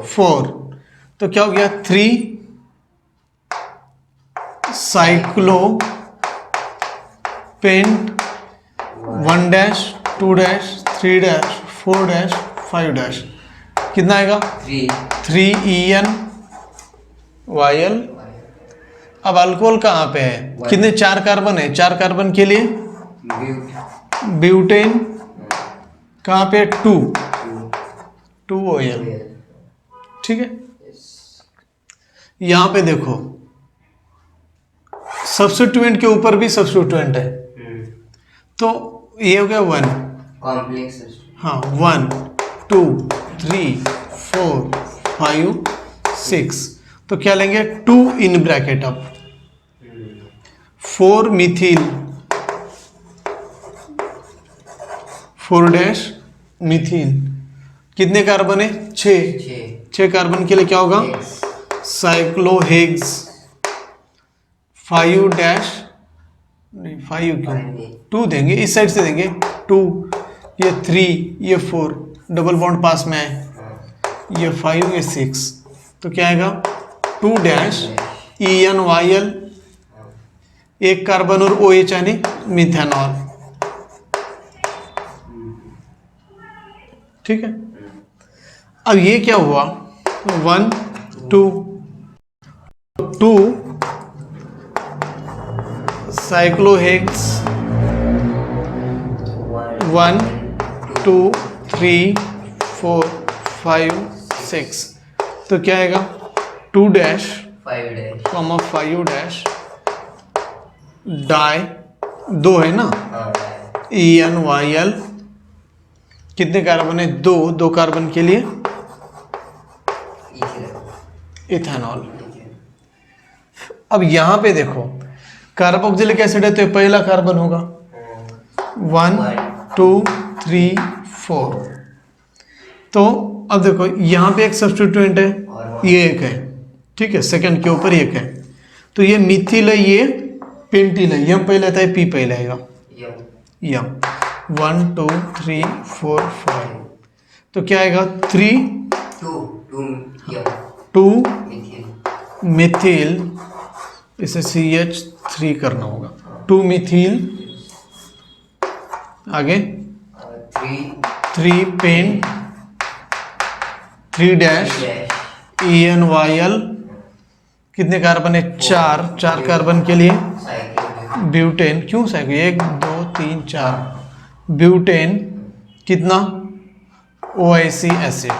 4, तो क्या हो गया 3 cyclo pent 1 dash 2 dash 3 dash 4 dash 5 dash, कितना आएगा 3EN YL। अब अल्कोहल कहाँ पे है, कितने 4 कार्बन है, 4 कार्बन के लिए ब्यूटेन कहाँ पे 2 OL। ठीक है, यहाँ पे देखो सब्स्टिट्यूएंट के ऊपर भी सब्स्टिट्यूएंट है, तो ये हो गया 1, कॉम्प्लेक्स। हाँ 1 2 3 4 5 6, तो क्या लेंगे 2 in bracket up 4 Mithil 4 dash Mithil, कितने कार्बन है 6 कार्बन के लिए क्या होगा साइक्लोहेक्स 5 डैश, नहीं 5 क्यों 2 देंगे, इस साइड से देंगे 2, ये 3 ये 4 डबल बॉन्ड पास में है, ये 5 ये 6, तो क्या आएगा 2 डैश EN YL, 1 कार्बन और OH यानी मिथेनॉल। ठीक है, अब ये क्या हुआ 1 2 साइक्लोहेक्स 1 2 3 4 5 6, तो क्या आएगा 2 डैश 5 डैश डाई 2 है ना, EN YL, कितने कार्बन है 2 कार्बन के लिए इथेनॉल। अब यहां पे देखो कार्बोक्सिलिक एसिड है, तो पहला कार्बन होगा 1 2 3 4, तो अब देखो यहां पे एक सब्स्टिट्यूएंट है, ये एक है, ठीक है, सेकंड के ऊपर एक है, तो ये मिथिल है, ये पेंटिल है, यम पहले आता है, पी पहले आएगा, यम 1 2 3 4 5, तो क्या आएगा 3, यम 2 मिथिल मिथिल, इसे CH3 करना होगा, 2 मिथिल, आगे 3 पेन, 3 डैश ENYL, कितने कार्बन है? 4 कार्बन के लिए साइक्लोब्यूटेन ब्यूटेन, क्यों साइक्लो? 1 2 3 4 ब्यूटेन, कितना? OIC acid.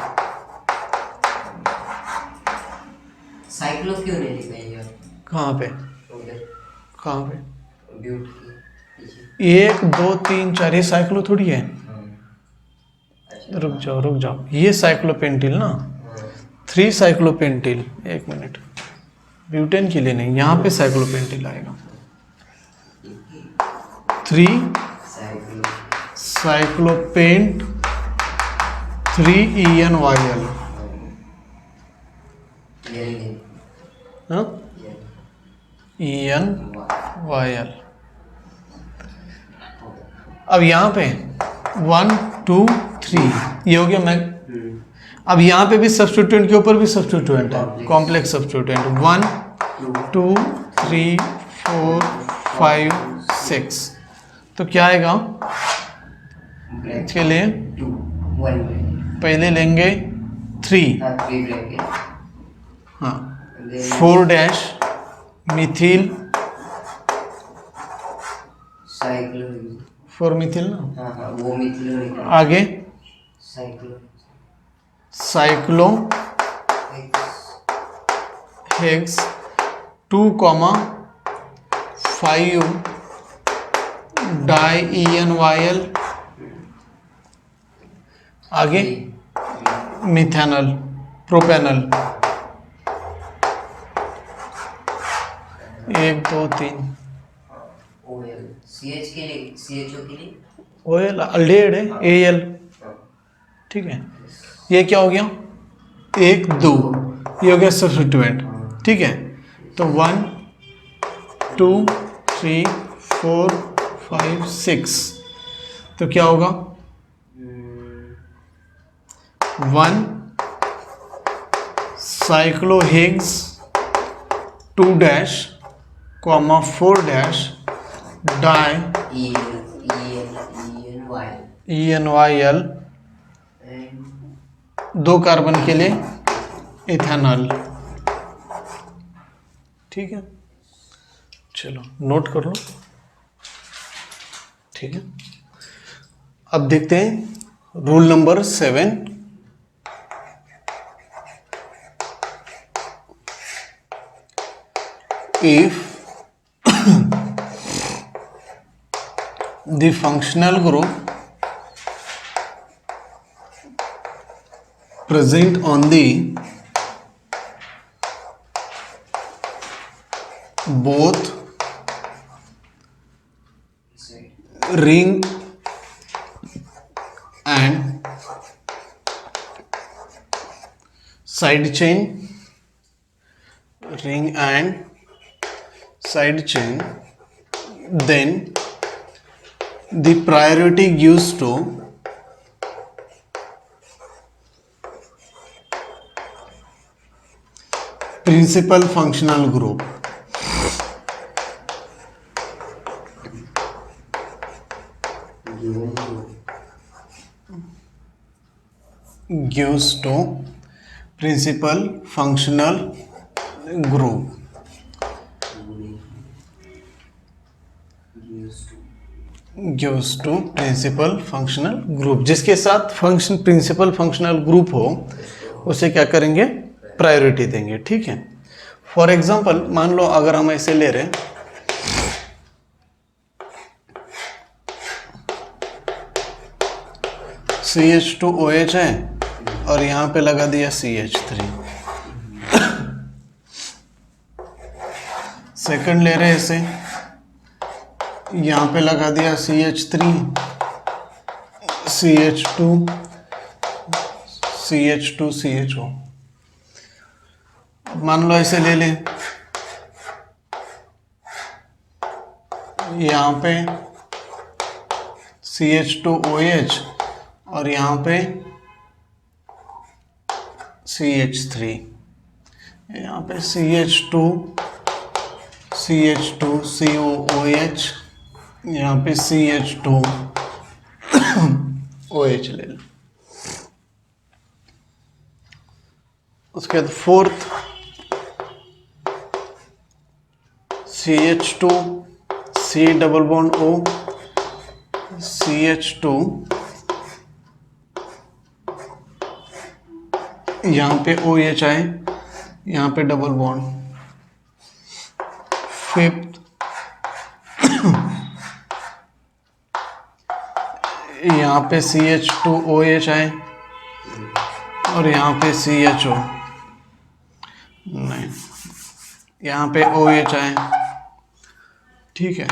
साइक्लो क्यों नहीं लिखा ये? कहाँ पे? उधर कहाँ पे? ब्यूट के पीछे। 1 2 3 4, ये साइक्लो थोड़ी है। अच्छा रुक जाओ, ये साइक्लोपेंटिल ना, हाँ 3 साइक्लोपेंटिल, एक मिनट, ब्यूटेन के लिए नहीं, यहाँ पे साइक्लोपेंटिल आएगा। 3 साइक्लो साइक्लोपेंट, 3 ENYL, ये नहीं हाँ ये ENYL। अब यहाँ पे 1 2 3 ये हो गया। मैं अब यहाँ पे भी सब्स्टिट्यूएंट के ऊपर भी सब्स्टिट्यूएंट है, कॉम्प्लेक्स सब्स्टिट्यूएंट, 1 2 3 4 5 6, तो क्या आएगा? इसके लिए 2 1 पहले लेंगे 3, हाँ 3 ब्रैकेट हाँ 4 डैश मिथिल, साइक्लो 4 मिथिल ना, हाँ हाँ वो मिथिल निकला आगे cyclo cyclo hex 2 5 di ENYL, आगे मिथेनल प्रोपेनल, 1 2 3 OL CH के लिए CHO के लिए OL अल्डेड है, AL, ठीक है। ये क्या हो गया? 1 2, ये हो गया सब्स्टिट्यूएंट, ठीक है। तो 1 2 3 4 5 6, तो क्या होगा? 1 cyclohex 2 dash 4 dash di ENYL, and 2 carbon के लिए इथेनॉल, ठीक है। चलो नोट कर लो, ठीक है। अब देखते हैं rule number 7। If the functional group present on the both ring and side chain, ring and side chain, then the priority gives to principal functional group. Gives to principal functional group. Gives to principal functional group, जिसके साथ फंक्शन प्रिंसिपल फंक्शनल ग्रुप हो उसे क्या करेंगे? प्रायोरिटी देंगे, ठीक है। फॉर एग्जांपल मान लो अगर हम ऐसे ले रहे हैं, CH2OH है और यहाँ पे लगा दिया CH3, सेकंड ले रहे हैं इसे, यहाँ पे लगा दिया CH3 CH2 CH2 CHO। मान लो ऐसे ले लें, यहाँ पे CH2OH और यहाँ पे CH3, यहाँ पे CH2 COOH, यहाँ पे CH2 OH ले लो। उसके बाद fourth CH2 C double bond O, CH2 यहाँ पे OH आए, यहाँ पे डबल बॉन्ड। फिफ्थ यहाँ पे CH2OH आए और यहाँ पे CHO, नहीं, यहाँ पे OH आए, ठीक है।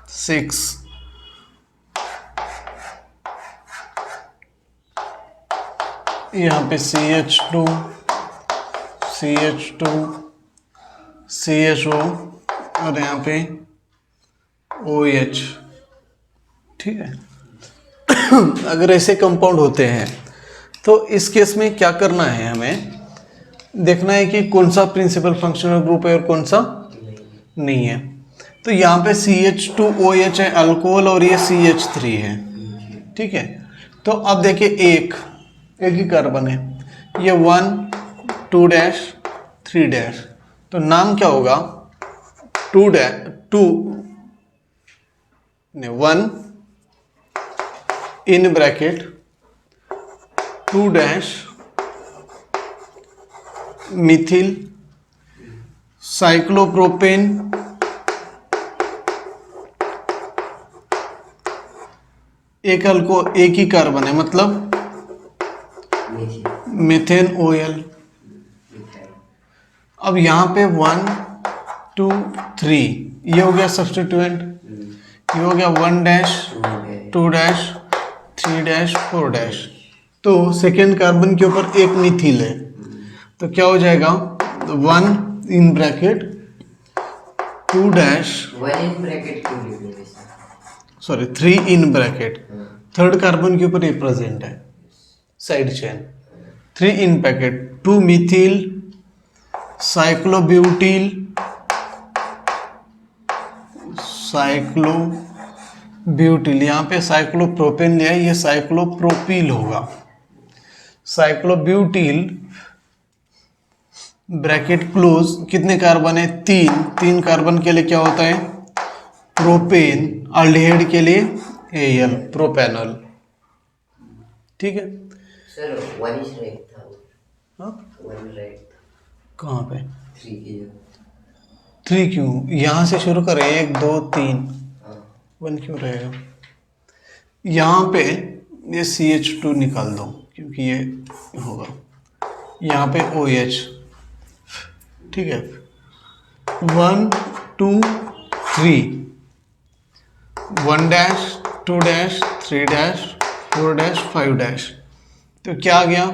6 यहाँ पे CH2 CHO और यहाँ पे OH, ठीक है। अगर ऐसे कंपाउंड होते हैं तो इस केस में क्या करना है, हमें देखना है कि कौन सा प्रिंसिपल फंक्शनल ग्रुप है और कौन सा नहीं है। तो यहाँ पे CH2OH है अल्कोहल और ये CH3 है, ठीक है। तो अब देखिए एक ही कार्बन है, ये 1 2 3 तो नाम क्या होगा, 1 इन ब्रैकेट 2 मिथिल साइक्लोप्रोपेन एक ही कार्बन है, मतलब मीथेन OL। अब यहाँ पे 1 2 3 ये हो गया सब्स्टिट्यूएंट, ये हो गया 1 2 3 4 तो सेकेंड कार्बन के ऊपर एक मिथिल है, तो क्या हो जाएगा 1 in bracket 2 sorry 3 in bracket, third carbon के ऊपर ये प्रेजेंट है side chain, 3 in bracket 2 methyl cyclobutyl यहाँ पे साइक्लोप्रोपेन लिया है, ये साइक्लोप्रोपिल होगा। साइक्लोब्यूटिल ब्रैकेट क्लोज, कितने कार्बन है 3 कार्बन के लिए क्या होता है प्रोपेन, अल्डिहाइड के लिए Al प्रोपेनॉल, ठीक है। सर 1 इज राइट था, हाँ 1 राइट कहाँ पे 3 की 3 क्यों, यहाँ से शुरू करें 1 2 3, हाँ 1 क्यों रहेगा। यहाँ पे ये CH2 निकाल दो क्योंकि ये होगा, यहाँ पे OH, ठीक है। 1 2 3 1 2 3 4 5 तो क्या आ गया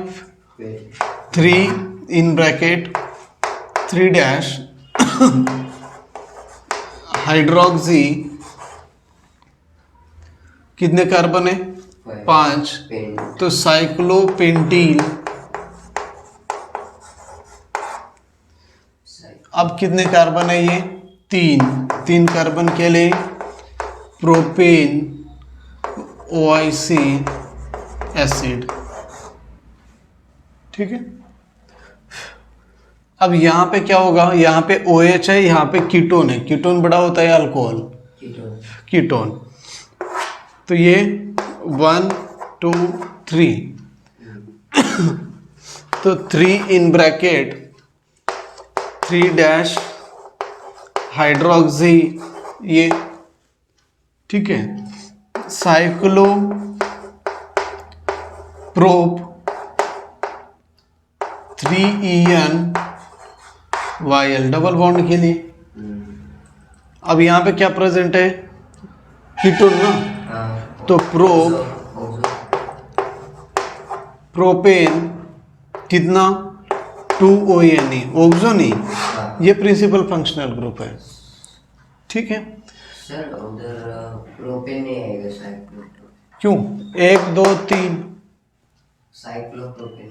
3 इन ब्रैकेट 3 हाइड्रोक्सी, कितने कार्बन है 5, तो साइक्लोपेंटील, अब कितने कार्बन है ये 3 कार्बन के लिए प्रोपेन OIC एसिड, ठीक है। अब यहाँ पे क्या होगा, यहाँ पे OH है, यहाँ पे कीटोन है, कीटोन बड़ा होता है अल्कोहल, कीटोन, तो ये 1 2 3 तो 3 इन ब्रैकेट 3 हाइड्रोक्सी ये, ठीक है। Cyclo prop 3EN double bond के लिए। अब यहाँ पे क्या प्रेजेंट है कीटोन ना, तो प्रोपेन कितना 2ONE ऑक्सो नहीं, ये प्रिंसिपल फंक्शनल ग्रुप है, ठीक है। सर उधर प्रोपेन नहीं आएगा, साइक्लो क्यों 1 2 3 साइक्लोप्रोपेन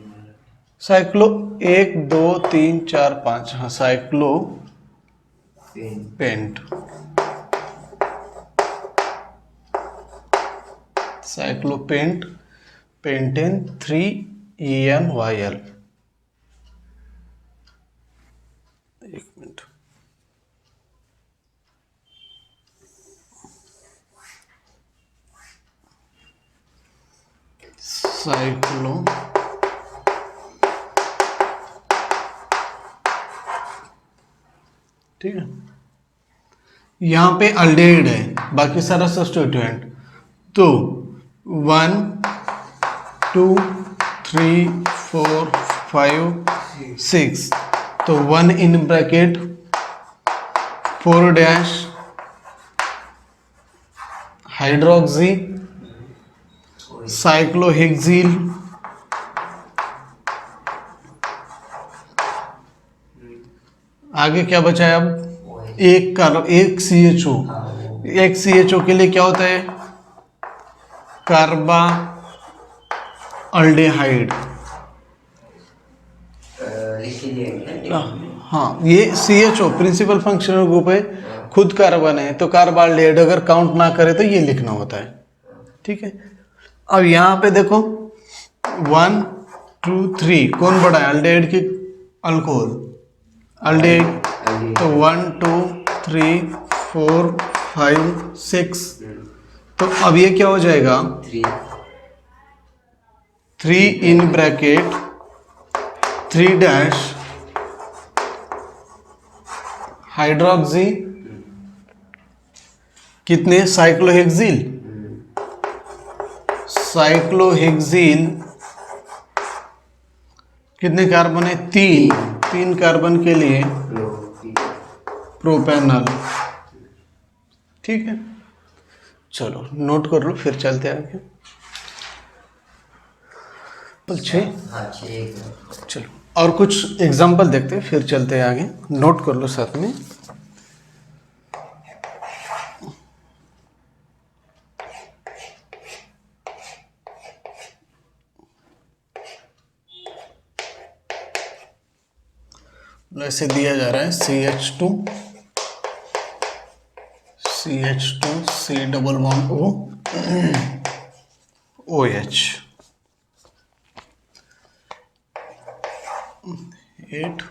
साइक्लो 1 2 3 4 5, हाँ cyclo pen pent, cyclo pent, pentene 3 ENYL। एक मिनट, साइक्लो ठीक है, यहाँ पे अल्डेहाइड है, बाकी सारा सब्स्टिट्यूएंट। तो 1 2 3 4 5 6, तो 1 in bracket 4 dash hydroxy cyclohexyl, आगे क्या बचा है अब, एक CHO। एक CHO के लिए क्या होता है, कार्बा अल्डेहाइड। लिख के लिए हाँ, ये CHO प्रिंसिपल फंक्शनल ग्रुप है, खुद कार्बन है, तो कार्बाल्डेहाइड अगर काउंट ना करे तो ये लिखना होता है। ठीक है, अब यहाँ पे देखो 1 2 3 कौन बड़ा है, अल्डेहाइड की अल्कोहल, अल्डेहाइड। तो 1 2 3 4 5 6, तो अब ये क्या हो जाएगा, 3 इन ब्रैकेट 3 डैश हाइड्रोक्सी कितने, साइक्लोहेक्सिल, साइक्लोहेक्सिल कितने कार्बन है, 3 कार्बन के लिए प्रोपेनल। ठीक है, चलो नोट कर लो, फिर चलते हैं आगे। चलो और कुछ एग्जांपल देखते हैं, फिर चलते हैं आगे, नोट कर लो साथ में। ऐसे दिया जा रहा है CH2 C double bond O OH 8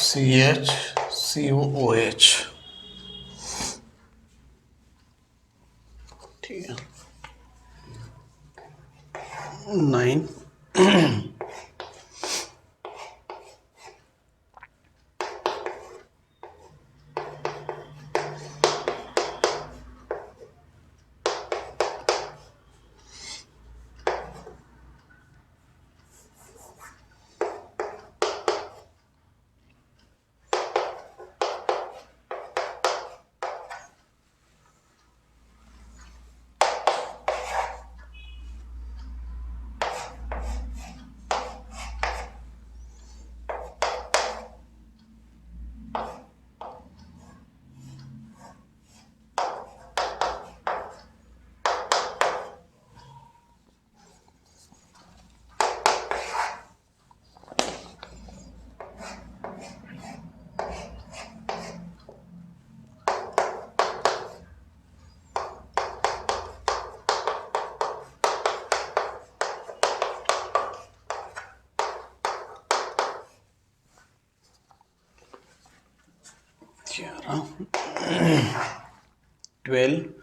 CH COOH। ठीक है, 9 12 14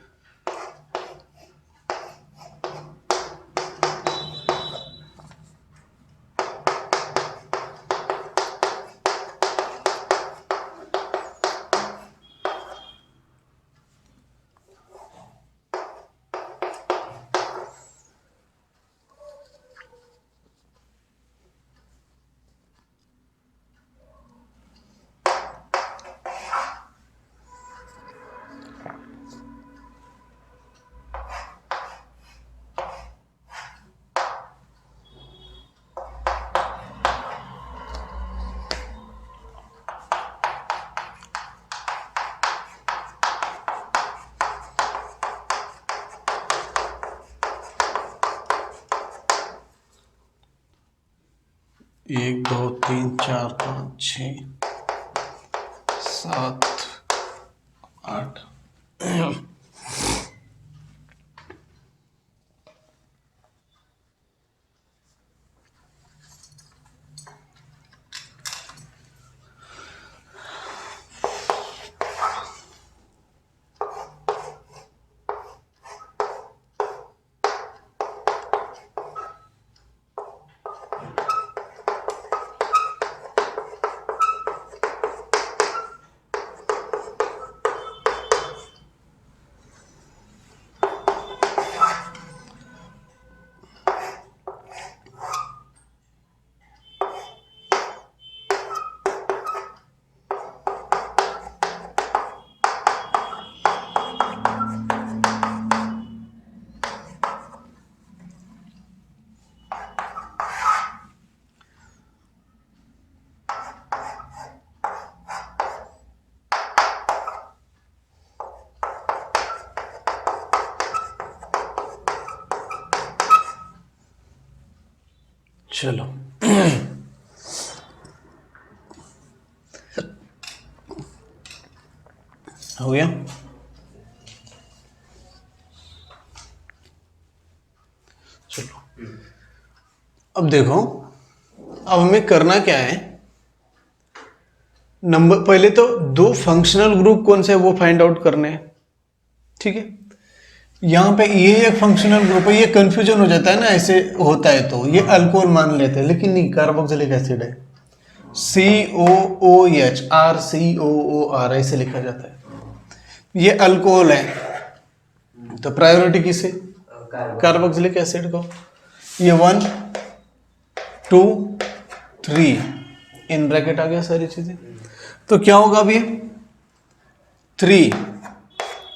1 2 3 4 5 6 7 8। चलो हो गया। चलो अब देखो, अब हमें करना क्या है। नंबर पहले तो दो फंक्शनल ग्रुप कौन से है वो फाइंड आउट करने हैं, ठीक है। यहाँ पे ये एक फंक्शनल ग्रुप है, ये कंफ्यूजन हो जाता है ना, ऐसे होता है तो ये अल्कोहल मान लेते हैं, लेकिन नहीं, कार्बोक्सिलिक एसिड है, COOH, RCOOR ऐसे लिखा जाता है। ये अल्कोहल है, तो प्रायोरिटी किसे? कार्बोक्सिलिक एसिड को। ये 1 2 3 इन ब्रैकेट आ गया सारी चीजें। तो क्या होगा अभी? 3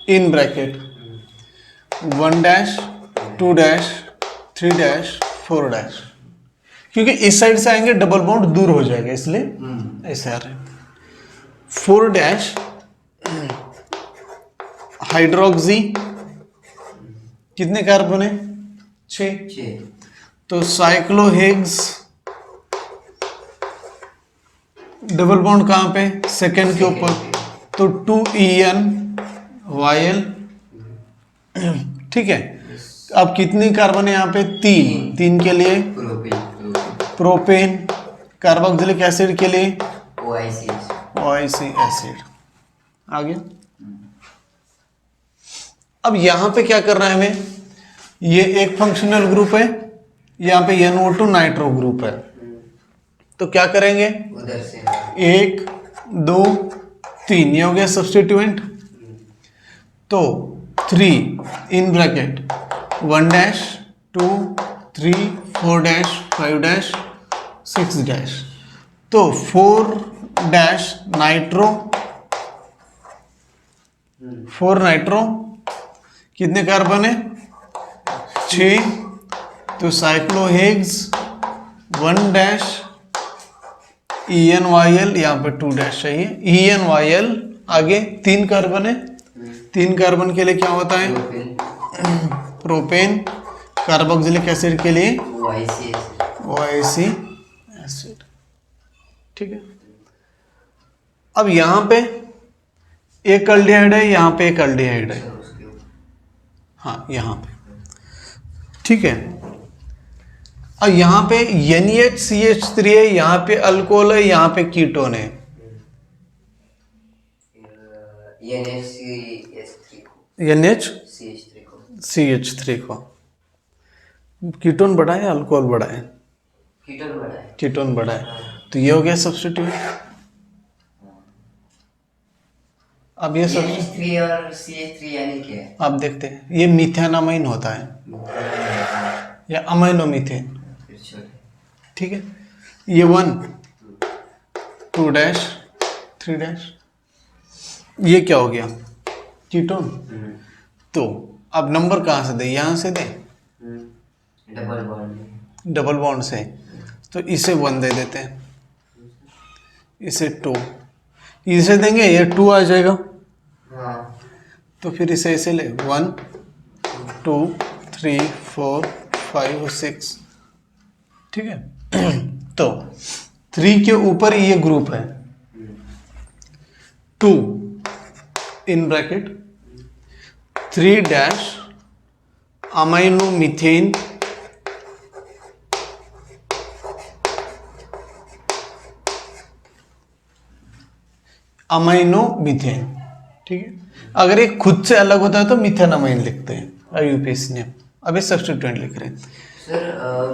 in bracket 1 dash 2 dash 3 dash 4 dash, क्योंकि इस साइड से आएंगे डबल बॉन्ड दूर हो जाएगा, इसलिए ऐसे आ रहे हैं। 4 डैश हाइड्रोक्सी, कितने कार्बन है? 6। तो साइक्लोहेक्स, डबल बॉन्ड कहां पे? सेकेंड के ऊपर, तो 2EnYl, ठीक है। अब कितनी कार्बन है यहाँ पे? 3 के लिए प्रोपेन, कार्बोक्सिलिक एसिड के लिए OIC एसिड आ गया। अब यहां पे क्या करना है हमें? ये एक फंक्शनल ग्रुप है, यहाँ पे NO2 नाइट्रो ग्रुप है, तो क्या करेंगे? उधर से 1 2 3 ये हो गया सब्स्टिट्यूएंट। तो 3 in bracket 1 dash 2 3 4 dash 5 dash 6 dash, तो 4 डैश नाइट्रो, 4 नाइट्रो, कितने कार्बन है? 6। तो साइक्लोहेक्स 1 डैश EnYl, यहाँ पे 2 डैश चाहिए, EnYl, आगे 3 कार्बन है, 3 कार्बन के लिए क्या होता है? प्रोपेन, कार्बोक्सिलिक एसिड के लिए OIC एसिड, ठीक है। अब यहाँ पे एक अल्डिहाइड है, यहाँ पे एक अल्डिहाइड है, हाँ यहाँ पे, ठीक है। और यहाँ पे NaCH3 है, यहाँ पे अल्कोहल है, यहाँ पे कीटोन है, NaCH3 को। कीटोन बड़ा है, अल्कोहल बड़ा है? कीटोन बड़ा है, तो ये हो गया सब्स्टिट्यूट। अब ये सब NH3 और CH3 यानी क्या है? आप देखते हैं, ये मीथेनामाइन होता है या अमाइनोमीथेन, ठीक है। ये 1 2 डैश 3 डैश, ये क्या हो गया? कीटोन। तो अब नंबर कहाँ से दे? यहाँ से दे, डबल बॉन्ड से, तो इसे 1 दे देते हैं, इसे 2, इसे देंगे, ये 2 आ जाएगा, तो फिर इसे ऐसे ले 1 2 3 4 5 6, ठीक है। तो 3 के ऊपर ये ग्रुप है 2 इन bracket 3 dash amino methane amino methane. ठीक है, अगर एक खुद से अलग होता है तो मीथेन अमाइन लिखते हैं आईयूपीएसी ने। अभी सब्स्टिट्यूएंट लिख रहे हैं। सर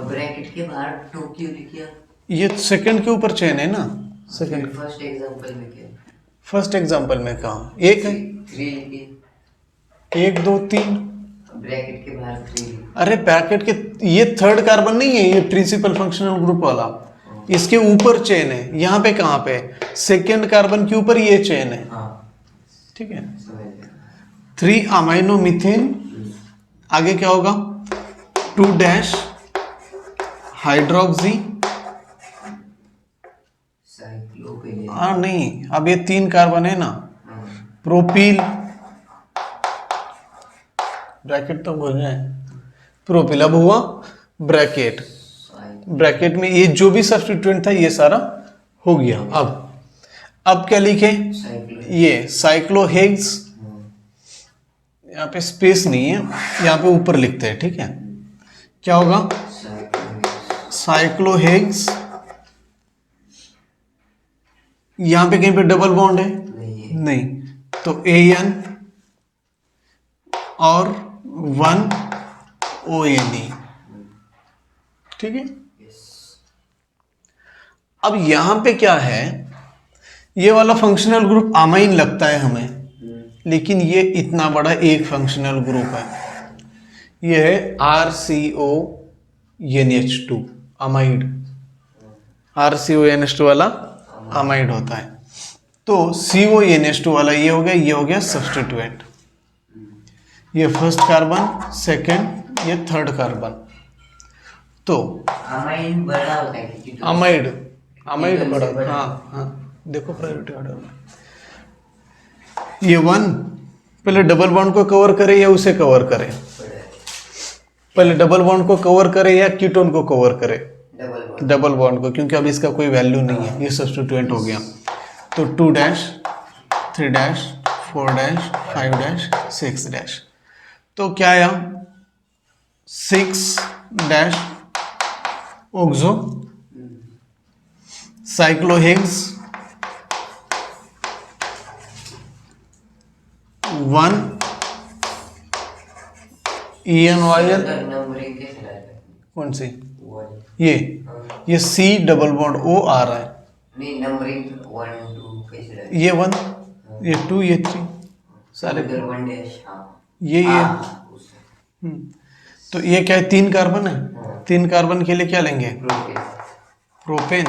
ब्रैकेट के बाहर 2 क्यों लिखिए? ये सेकंड के ऊपर चेन है ना, सेकंड। फर्स्ट एग्जांपल में क्या? फर्स्ट एग्जांपल में कहा एक है 3 लिखिए, 1 2 3। ब्रैकेट के बाहर 3। अरे ब्रैकेट के ये थर्ड कार्बन नहीं है, ये प्रिंसिपल फंक्शनल ग्रुप वाला, इसके ऊपर चेन है। यहाँ पे कहाँ पे सेकेंड कार्बन के ऊपर ये चेन है। ठीक है, 3 अमाइनो मीथेन, आगे क्या होगा 2 डैश हाइड्रोक्सी, हाँ नहीं, अब ये 3 कार्बन है ना, प्रोपील, ब्रैकेट तो भूल जाए, प्रोपील। अब हुआ ब्रैकेट, ब्रैकेट में ये जो भी सब्स्टिट्यूएंट था ये सारा हो गया। अब क्या लिखे, ये साइक्लोहेक्स, यहाँ पे स्पेस नहीं है, यहाँ पे ऊपर लिखते हैं। ठीक है, क्या होगा साइक्लोहेक्स, यहाँ पे कहीं पे डबल बॉन्ड है नहीं, तो AN और 1 ONE। ठीक है, अब यहां पे क्या है, ये वाला फंक्शनल ग्रुप अमाइन लगता है हमें, लेकिन ये इतना बड़ा एक फंक्शनल ग्रुप है। ये है RCONH2 अमाइड, RCONH2 वाला अमाइड होता है। तो CONH2 वाला ये हो गया सब्स्टिट्यूएंट। ये फर्स्ट कार्बन, सेकंड, ये थर्ड कार्बन। तो अमाइन बड़ा होता है कि अमाइड बड़ा, हाँ देखो प्रायोरिटी ऑर्डर में ये 1 पहले डबल बॉन्ड को कवर करे या उसे कवर करे, पहले डबल बॉन्ड को कवर करे या कीटोन को कवर करे, डबल बॉन्ड को, क्योंकि अब इसका कोई वैल्यू नहीं है, ये सब्स्टिट्यूएंट हो गया। तो 2 dash 3 dash 4 dash 5 dash 6 dash, तो क्या आया 6 डैश ऑक्सो साइक्लोहेक्स 1 ENYL, कौन सी ये C डबल बॉन्ड O आ रहा है, नहीं नंबरिंग 1 2 कैसे रहता है? ये 1 ये 2 ये 3 सारे, 1 डैश, ये तो ये क्या है 3 कार्बन है, 3 कार्बन के लिए क्या लेंगे प्रोपेन।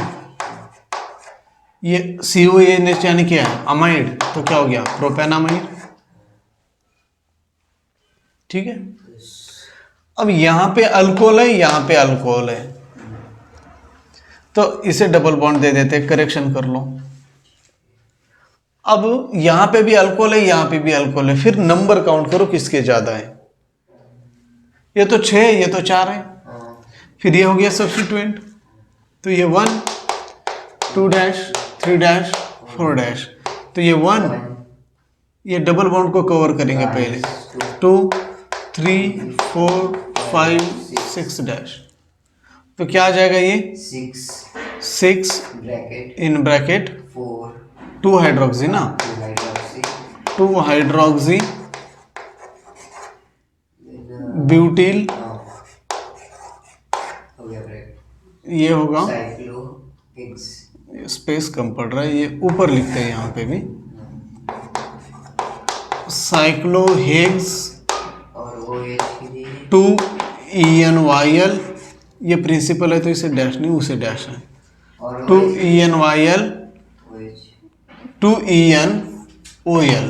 ये CONH यानी क्या है अमाइड, तो क्या हो गया प्रोपेनामाइड। ठीक है, अब यहां पे अल्कोहल है, यहां पे अल्कोहल है, तो इसे डबल बॉन्ड दे देते, करेक्शन कर लो। अब यहां पे भी अल्कोहल है, यहां पे भी अल्कोहल है, फिर नंबर काउंट करो किसके ज्यादा है। ये तो 6 है, ये तो 4 है, फिर ये हो गया सब्स्टिट्यूएंट, तो ये 1 2 डैश 3 डैश 4 डैश, तो ये 1, ये डबल बॉन्ड को कवर करेंगे पहले, 2 3 4 5 6 डैश, तो क्या आ जाएगा ये 6 इन ब्रैकेट 2 हाइड्रोक्सी ना, 2 हाइड्रोक्सी ब्यूटिल, ये होगा स्पेस कम पड़ रहा है, ये ऊपर लिखते हैं यहाँ पे भी साइक्लोहेक्स 2 ENYL, ये प्रिंसिपल है तो इसे डैश नहीं उसे डैश है, 2 ENYL 2 ENOL,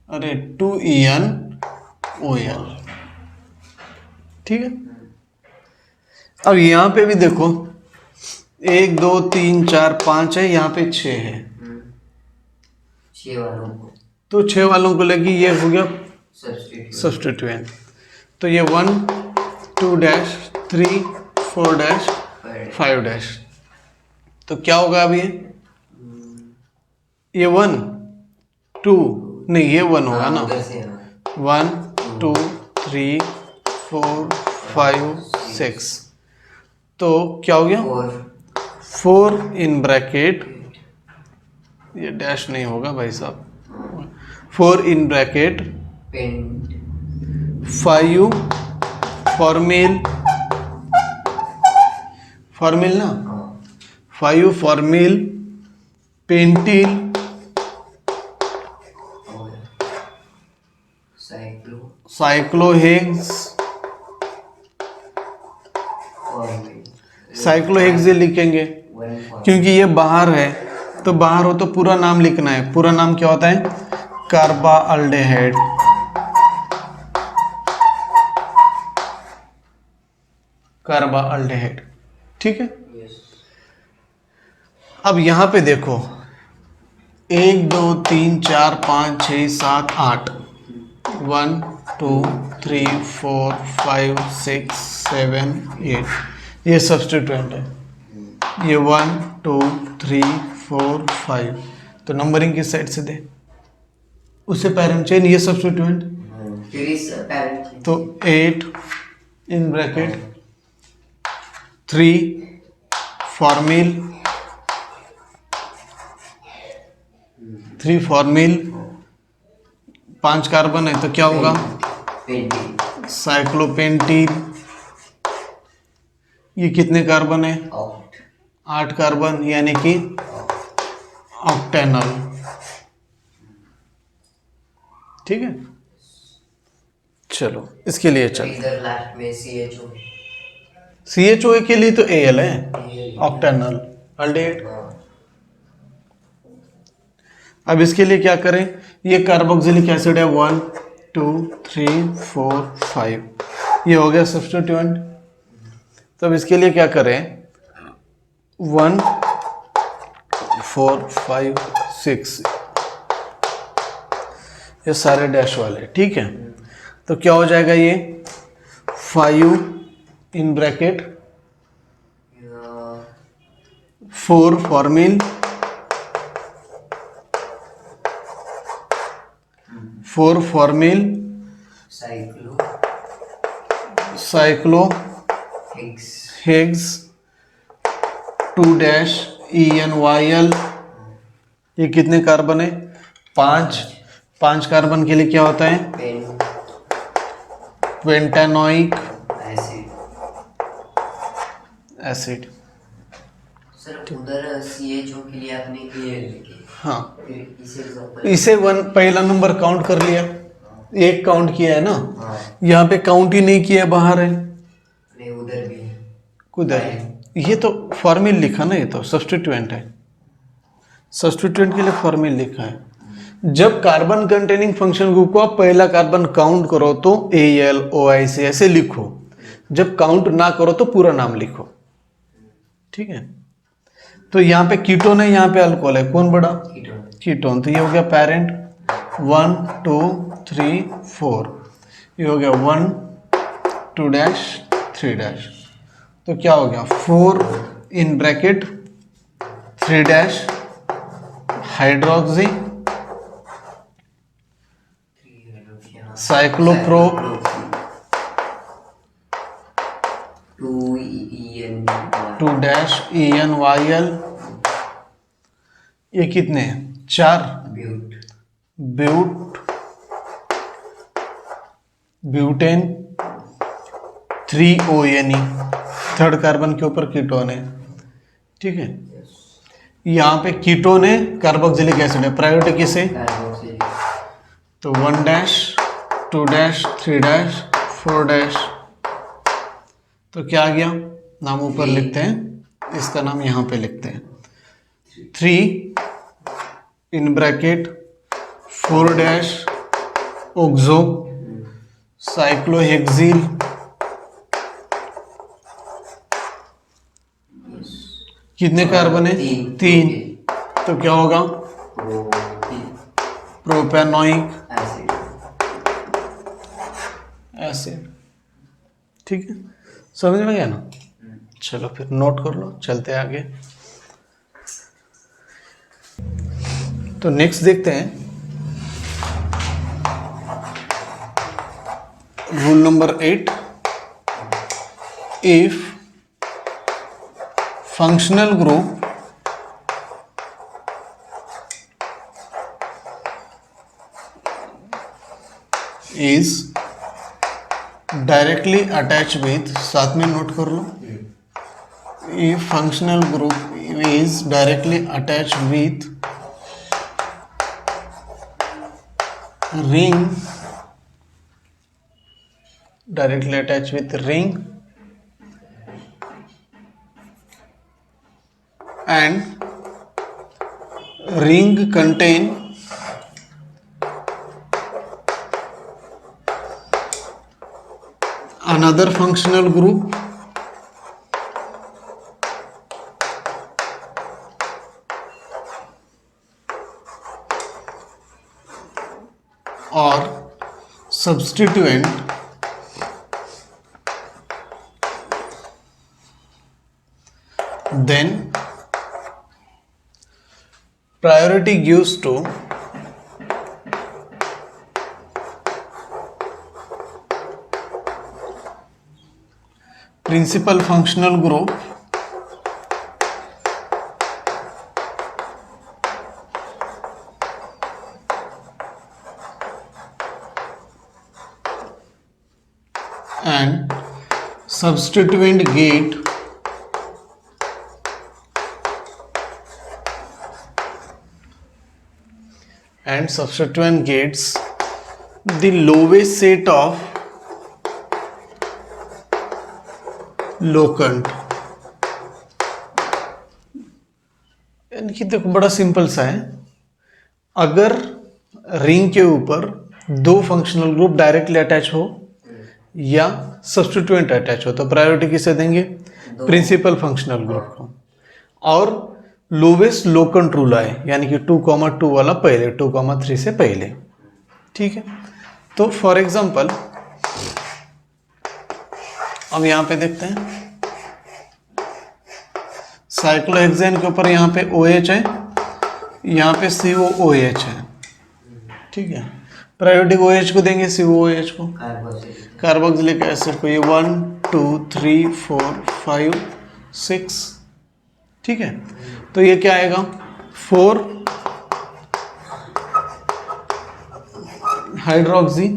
अरे 2 ENOL। ठीक है, अब यहाँ पे भी देखो 1 2 3 4 5 है, यहाँ पे 6 है, 6 वालों को, तो 6 वालों को लगी, ये हो गया सब्स्टिट्यूएंट। तो ये 1 2 डैश 3 4 डैश 5 डैश। तो क्या होगा अब ये 1 2 नहीं, ये 1 होगा ना। उधर से 1 2 3 4 5 6। तो क्या हो गया 4 इन ब्रैकेट, ये डैश नहीं होगा भाई साहब, 4 इन ब्रैकेट पेंट 5 फॉर्मेल, फॉर्मेल ना, 5 फॉर्मेल पेंटिल साइक्लोहेक्स, साइक्लोहेक्स लिखेंगे क्योंकि ये बाहर है, तो बाहर हो तो पूरा नाम लिखना है। पूरा नाम क्या होता है? कार्बाल्डेहाइड। कार्बाल्डेहाइड, ठीक है। अब यहां पे देखो 1 2 3 4 5 6 7 8, 1 2 3 4 5 6 7 8, ये सब्स्टिट्यूएंट है। ये 1 2 3 4 5, तो नंबरिंग किस साइड से दे, उसे पैरेंट चेन, ये सब्स्टिट्यूएंट, फिर इस पैरेंट तो 8 इन ब्रैकेट 3 फॉर्मिल, 3 फॉर्मिल, 5 कार्बन है तो क्या होगा? पेंटिंग साइक्लोपेंटीन। ये कितने कार्बन है? 8 कार्बन, यानी कि ऑक्टेनॉल, ठीक है। चलो इसके लिए चल, इधर लास्ट में CHO के लिए तो Al है, ऑक्टेनॉल अल्डेहाइड। अब इसके लिए क्या करें? ये कार्बोक्सिलिक एसिड है 1 2 3 4 5, ये हो गया सब्स्टिट्यूएंट। तो अब इसके लिए क्या करें? 1 4 5 6, ये सारे डैश वाले, ठीक है। तो क्या हो जाएगा? ये 5 in bracket 4 formal, 4 formal cyclo hex 2 dash ENYL, ये कितने कार्बन है? 5 कार्बन के लिए क्या होता है? Pentanoic acid. सर उधर CHO के लिए आपने ये लिखे, हाँ, फिर इसे 1 पहला नंबर काउंट कर लिया, एक काउंट किया है ना। हाँ। यहाँ पे काउंट ही नहीं किया, बाहर है, नहीं उधर भी है। कुछ ये तो फॉर्मिल लिखा ना, ये तो सब्स्टिट्यूएंट है, सब्स्टिट्यूएंट के लिए फॉर्मिल लिखा है। जब कार्बन कंटेनिंग फंक्शन ग्रुप को आप पहला कार्बन काउंट करो तो ALOIC ऐसे लिखो, जब काउंट ना करो तो पूरा नाम लिखो, ठीक है। तो यहाँ पे कीटोन है, यहाँ पे अल्कोहल है, कौन बड़ा? कीटोन। तो ये हो गया पेरेंट 1 2 3 4, ये हो गया 1 2 डैश 3 डैश। तो क्या हो गया? 4 in bracket 3 dash hydroxy cyclopro 2 dash ENYL, ये कितने हैं? 4 ब्यूटेन 3 ONE, थर्ड कार्बन के ऊपर कीटोन है, ठीक है। यहाँ पे कीटोन है, कार्बोक्सिलिक एसिड है, प्रायोरिटी किसे? तो 1 डैश 2 डैश 3 डैश 4 डैश। तो क्या आ गया? नाम ऊपर लिखते हैं, इसका नाम यहाँ पे लिखते हैं 3 in bracket 4 dash OXO cyclohexyl, कितने कार्बन है? 3। तो क्या होगा? प्रोपेनोइक एसिड, ठीक है। समझ में गया ना? चलो फिर नोट कर लो, चलते हैं आगे। तो नेक्स्ट देखते हैं rule number 8, if functional group is directly attached with, साथ में नोट कर लो, if functional group is directly attached with ring, directly attached with ring and ring contain another functional group or substituent, then priority gives to principal functional group and substituent gate gates the lowest set of लोकंट। यानी कि देखो बड़ा सिंपल सा है, अगर रिंग के ऊपर दो फंक्शनल ग्रुप डायरेक्टली अटैच हो या सब्स्टिट्यूएंट अटैच हो तो प्रायोरिटी किसे देंगे? प्रिंसिपल फंक्शनल ग्रुप को। और लोवेस्ट लोकंट रूल आए यानी कि 2,2 वाला पहले, 2,3 से पहले। ठीक है, तो फॉर एग्जांपल अब यहाँ पे देखते हैं साइक्लोहेक्सेन के ऊपर यहाँ पे OH है, यहाँ पे COOH है। ठीक है, प्रायोरिटी OH को देंगे, COOH को, कार्बोक्सिलिक एसिड को। ये 1 2 3 4 5 6। ठीक है, तो ये क्या आएगा? 4 हाइड्रोक्सी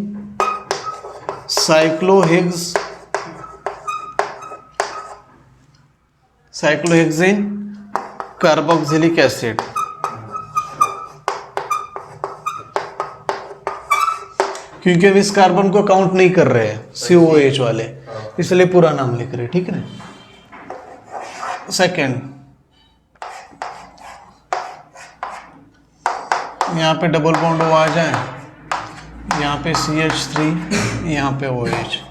साइक्लोहेक्सेन कार्बोक्सिलिक एसिड। क्योंकि हम इस कार्बन को काउंट नहीं कर रहे हैं COOH वाले, इसलिए पूरा नाम लिख रहे हैं। ठीक है, सेकेंड यहाँ पे डबल बॉन्ड आ जाए, यहाँ पे CH3, यहाँ पे OH।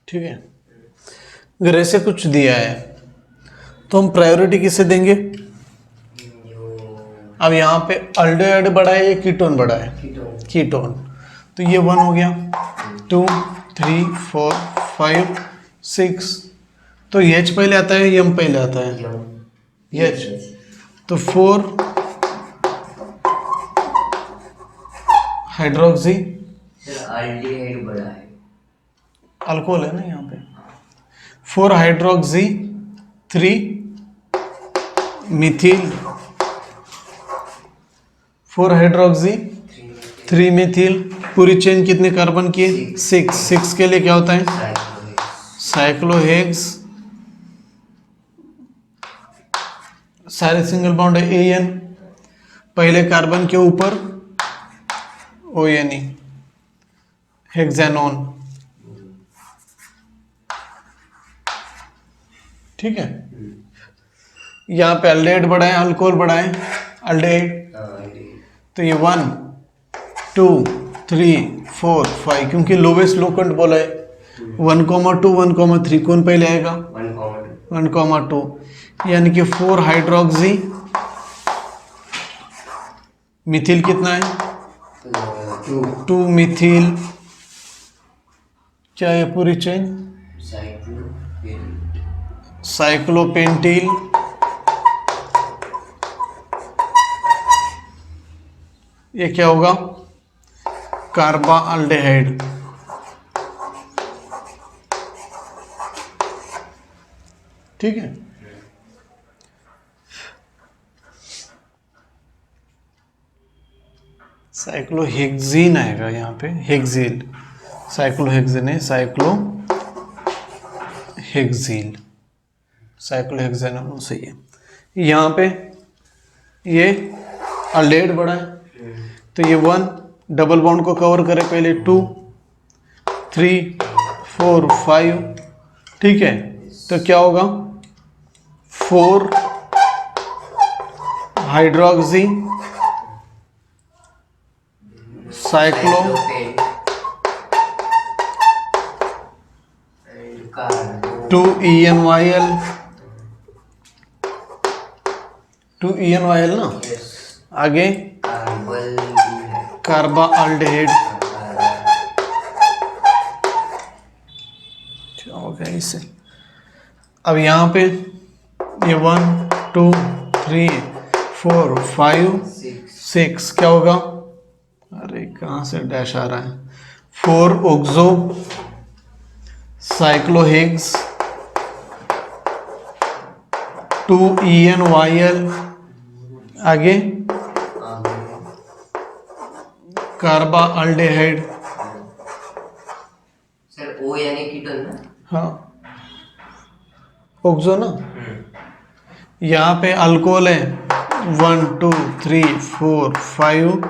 ठीक है, अगर ऐसे कुछ दिया है तो हम प्रायोरिटी किसे देंगे? अब यहाँ पे अल्डिहाइड बड़ा है या कीटोन बड़ा है? कीटोन। तो ये 1 हो गया, 2 3 4 5 6, तो H पहले आता है M पहले आता है? H, तो 4 हाइड्रोक्सी, अल्डिहाइड बड़ा है, अल्कोहल है ना यहाँ पे, 4 हाइड्रोक्सी 3 मिथिल, 4 हाइड्रोक्सी 3 मिथिल, पूरी चेन कितने कार्बन की है? 6 के लिए क्या होता है? साइक्लोहेक्स, सारे सिंगल बॉन्ड है AN, पहले कार्बन के ऊपर ONE, हेक्सानोन। ठीक है, यहाँ पे अल्डेहाइड बड़ा है, अल्कोहल बड़ा है, अल्डेहाइड, तो ये 1 2 3 4 5, क्योंकि लोवेस्ट लोकेंट बोला है 1,2 1,3, कौन पहले आएगा? 1,2, यानी कि 4 हाइड्रोक्सी मिथिल कितना है? 2 मिथिल, क्या है पूरी चेन? साइक्लोपेंटिल, ये क्या होगा? कार्बाल्डेहाइड। ठीक है, साइक्लोहेक्सीन आएगा यहाँ पे, हेक्सील, साइक्लोहेक्सीन है, साइक्लोहेक्सील, साइक्लोहेक्सानोन सही है। यहाँ पे ये अल्डेहाइड बड़ा है, तो ये 1 डबल बॉन्ड को कवर करे पहले, 2 3 4 5, ठीक है, तो क्या होगा? 4 हाइड्रोक्सी साइक्लो 2 ENYL, 2 ENYL ना, आगे कार्बाल्डेहाइड, क्या हो गया इससे? अब यहाँ पे ये 1 2 3 4 5 6, क्या होगा? अरे कहाँ से डैश आ रहा है? 4 ऑक्सो साइक्लोहेक्स, 2 ENYL, आगे कार्बाल्डेहाइड। सर ओ यानी कीटोन ना? हाँ, ऑक्सो ना, यहाँ पे अल्कोहल है 1 2 3 4 5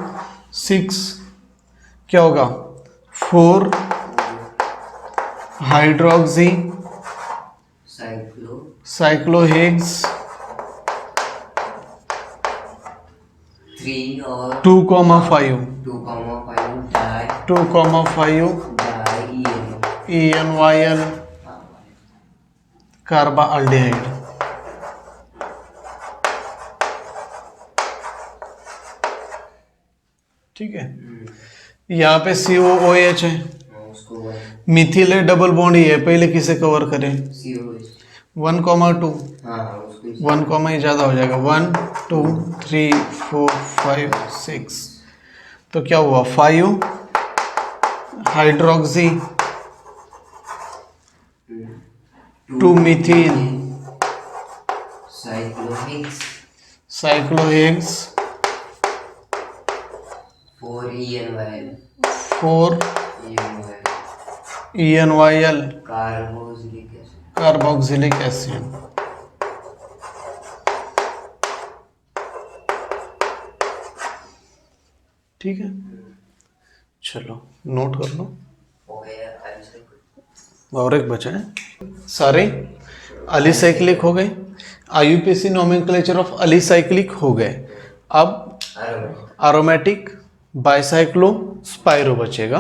6, क्या होगा? 4 हाइड्रोक्सी साइक्लोहेक्स 3 और 2,5 ENYL कार्बाल्डेहाइड। ठीक है, यहाँ पे COOH है, मिथिल है, डबल बॉन्ड ही है, पहले किसे कवर करें? 1,2, 1, ही ज़्यादा हो जाएगा, 1 2 3 4 5 6, तो क्या हुआ? 5 hydroxy 2 Mithil साइक्लोहेक्स 4 ENYL carboxylic acid. ठीक है, चलो नोट कर लो, और एक बचा है, सारे अलीसाइक्लिक हो गए, IUPAC नोमेनक्लेचर ऑफ अलीसाइक्लिक हो गए। अब एरोमेटिक, बाइसाइक्लो, स्पाइरो बचेगा,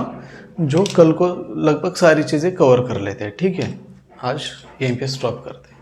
जो कल को लगभग सारी चीज़ें कवर कर लेते हैं। ठीक है, आज यहीं पे स्टॉप करते हैं।